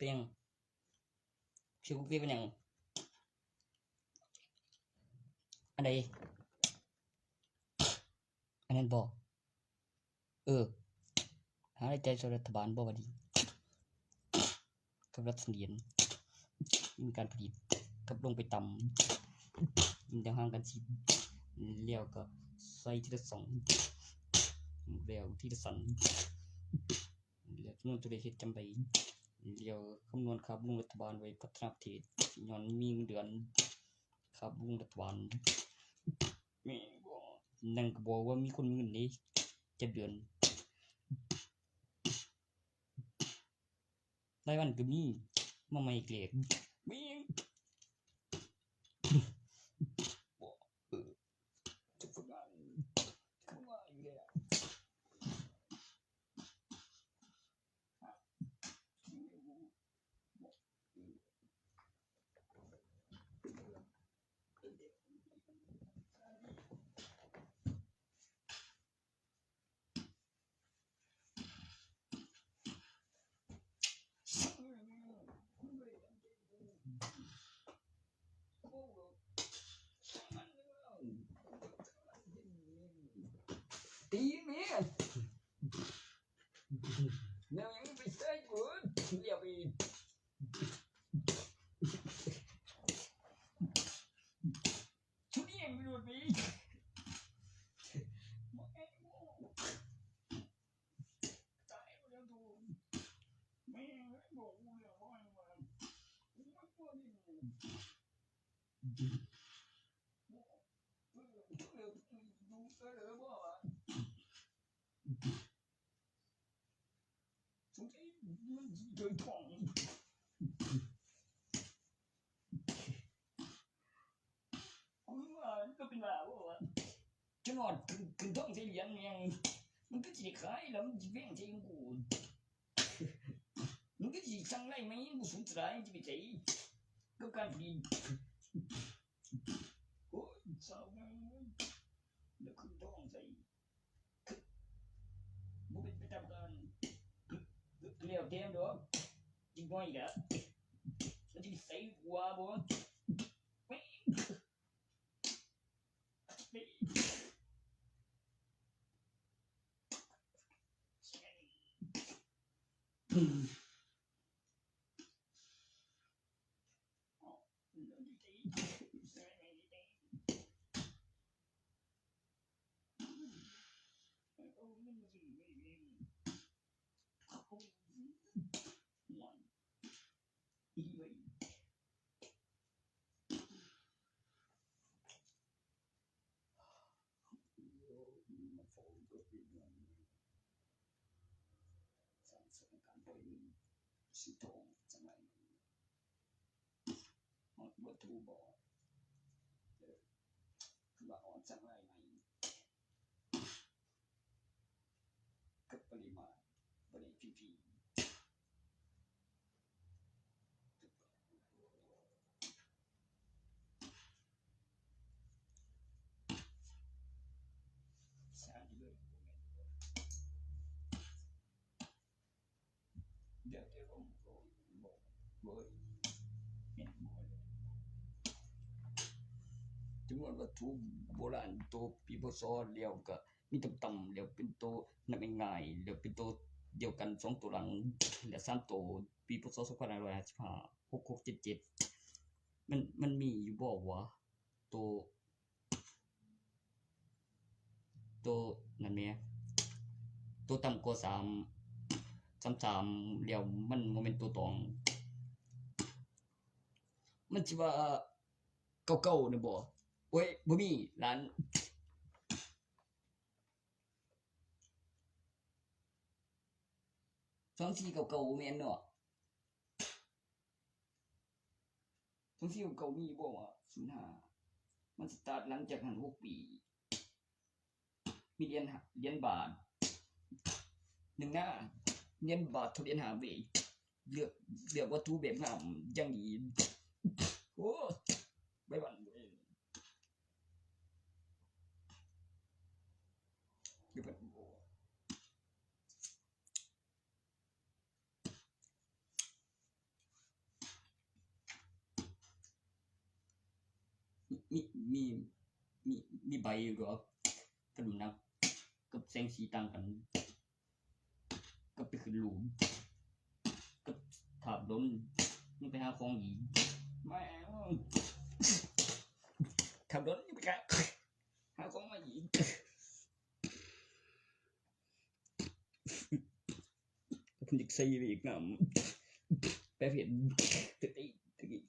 เป็นยังชื่อกูเป็นยังอันใดอันนั้นบ่หาได้ใจรัฐบาลบ่ว่าดีกับรัฐเสถียรมีการผลิตกับลงไปต่ำมันจะห่างกันสิแล้วก็ใส่ทีละ2แล้วทีละสันแล้วจำนวนตัวเลขเฮ็ดจำได้แล้วคำนวณค่าบำรุงรัฐบาลไว้พัฒนาประเทศย้อนมีเงินเดือนค่าบำรุงรัฐบาลแม่บ่นั่นก็บอกว่ามีคนมีเงินนี่7เดือนรายวันก็มีมาใหม่อีกแล้วแม่งบ่จะฝึกงานอยู่แล้วตีแม่แล้วยังไปใส่กูเดี๋ยวไปชุดนี้ยังไม่รู้ไปตายแล้วดูแม่บอกกูแล้วว่าโดยท้องก็เป็นว่าจะนอนขึ้นท้องเสียยังมันก็จะขายแล้วมันจะแบ่งใจกูมันก็จะสั่งไรไหมกูสนใจจะไปใจก็การผลิตโอ้ยสาวแล้วขึ้นท้องใส่ จับกันเลี้ยวเต็มดอกจิงบ่อีกแล้วมันสิใส่หัวบ่สิทองจังไรหมดวัตถุบ่คือว่าอ่อนจังไรไหมกับปริมาณบริพีพีสาดีเลยเดี๋ยวผมบอกเว้ยเห็นบ่เลยจำนวนวัตถุโบราณตัวปีพศเดียวก็มีต่ำๆเดี๋ยวเป็นตัวนับง่ายๆเดี๋ยวเป็นตัวเดียวกัน2ตัวหลังและ3ตัวปีพศ2555 6677มันมีอยู่บ่วะตัวนั่นแหมตัวต่ำกว่า33แล้วมันบ่แม่นตัวตองมันสิว่าเก่าๆนี่บ่โอ้ยบ่มีหลาน24เก่าๆแม่นเนาะ24เก่ามีบ่วะ05มันสตาร์ทหลังจากนั้น6ปีมีเหรียญบาท1หน้าเหรียญบาททุเหรียญ5เวยเลือกวัตถุแบบงามอย่างดีโอ้ไปบันเว้ยไปบันโอ้มีใบอยู่ดอกกระดุมนักกับแสงสีต่างกันกับไปขึ้นหลุมกับถาบล้นนี่ไปหาของหญิงแม่ถาบล้นนี่ไปหาของมาหญิงคุณอยากใส่ไปอีกน้ำแปลเห็นตะกี้กูเนี่ย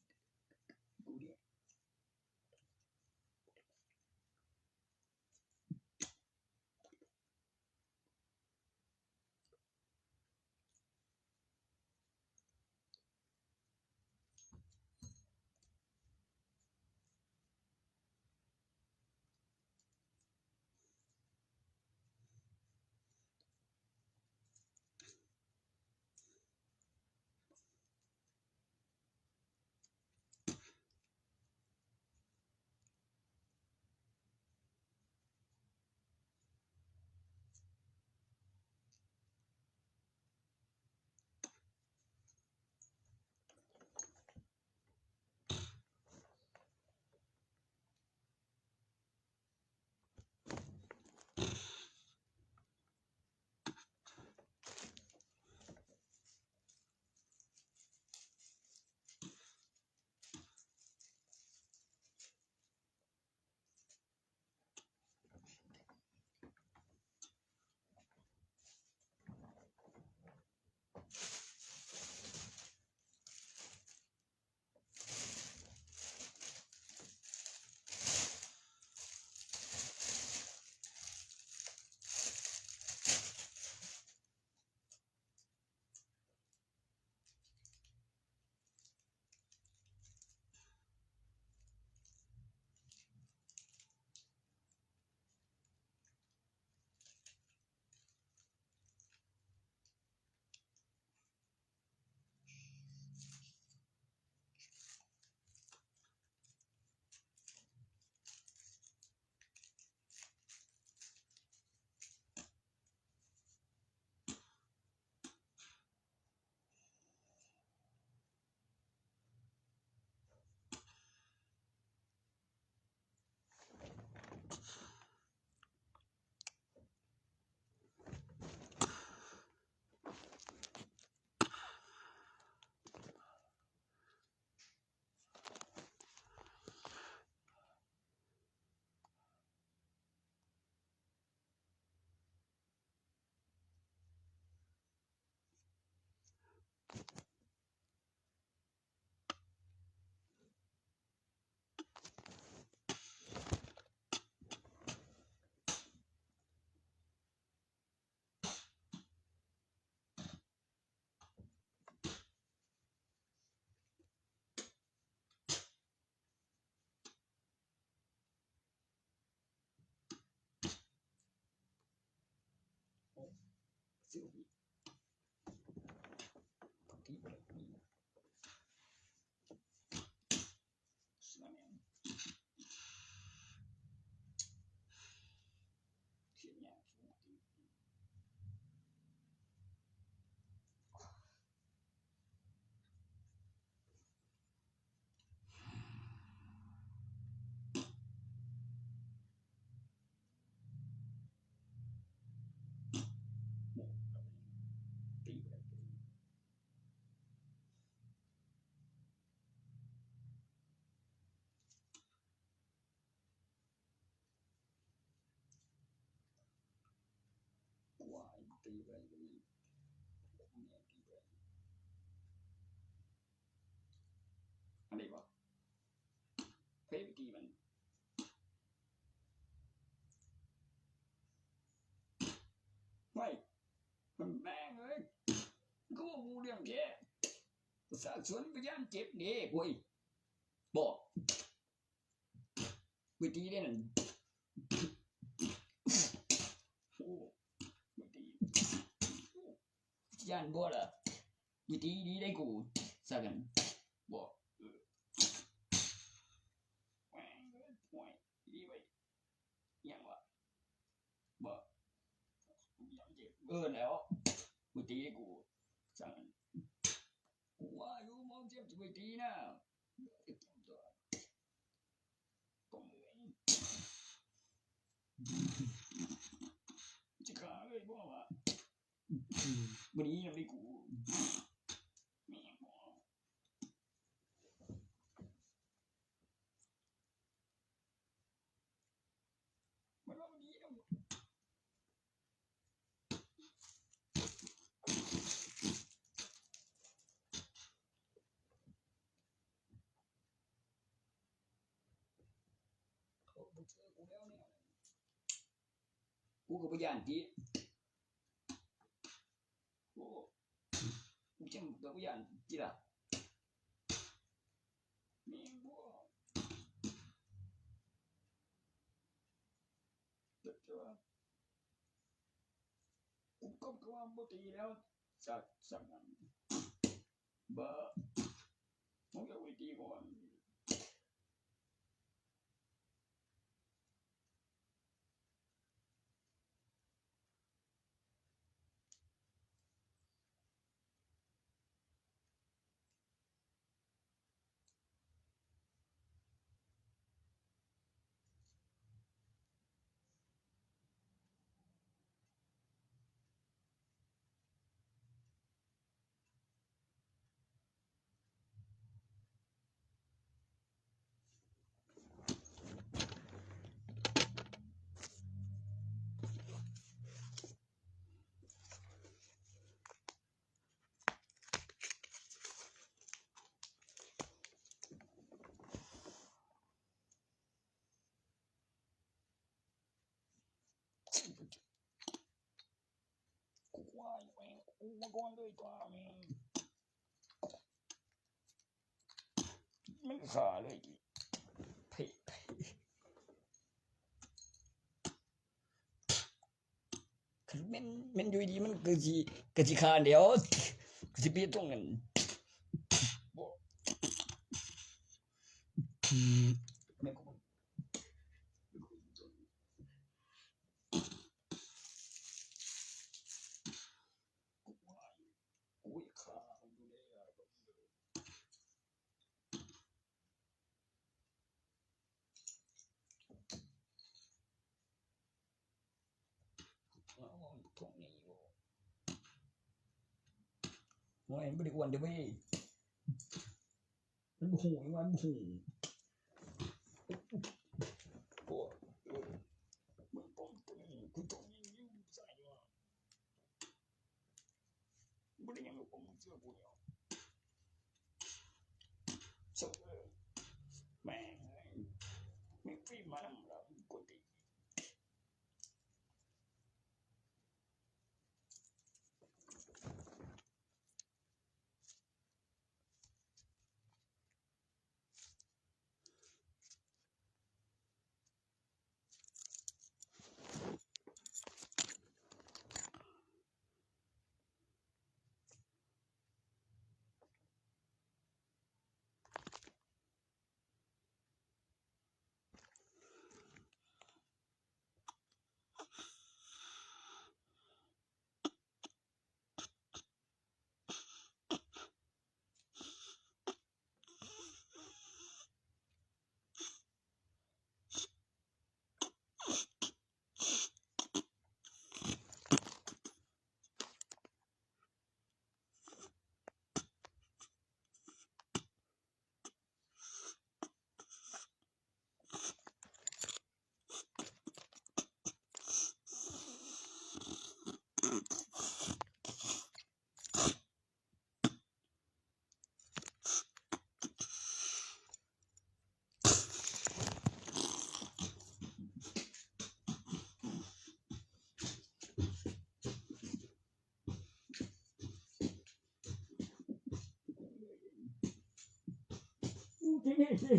ซื้อผิดที่บ่ได้มีสนามเขียนยากสูงที่ตีไปเลยอะไรวะเพย์ตีมันไม่มันแม่งเลยก็ว่ากูเรื่องแค่ประชาชนพยายามเจ็บนี่เว้ยบอกวิธีเล่นโอ้วิธีย่านบ่ล่ะวิธีนี้ได้กูซะกันบอกแม่งเลยห่วยดีไว้ยังวะบอกยังเจ็บแล้ววิธีได้กูซะกันกูว่าอยู่มองเจ็บวิธีนะจะขาเลยบ่วะวันนี้ยังไม่กูแม่งบ่มันว่าวันนี้ต้องเขาบ่เจอกูแล้วเนี่ยกูก็บ่ย่านติโอ้กูจังก็บ่ย่านติล่ะแม่งบ่แต่ว่ากูก็ว่าบ่ตีแล้วสักนั้นบ่มึงจะวิธีก่อนกูว่าอยู่แม่งกูมาก่อนเลยตัวแม่งมันขาเลยเพ่คือมันอยู่ดีมันก็สิขาเดียวสิเปียตรงนั้นบ่แม่กูขาอยู่แล้วตรงนี้บ่โอ้ยบ่ได้อ้วนเด้อเว้ยมันบ่ฮู้มันบ่ฮู้บ่มันป้องตัวนี้กูต้องยิงอยู่ใส่ว่าบ่ได้ยังบ่ผมเชื่อกูแล้วสุดแม่งมีฟิล์มมานำแล้วกูติ ที่นี่สิ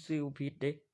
ซื้อผิดเด้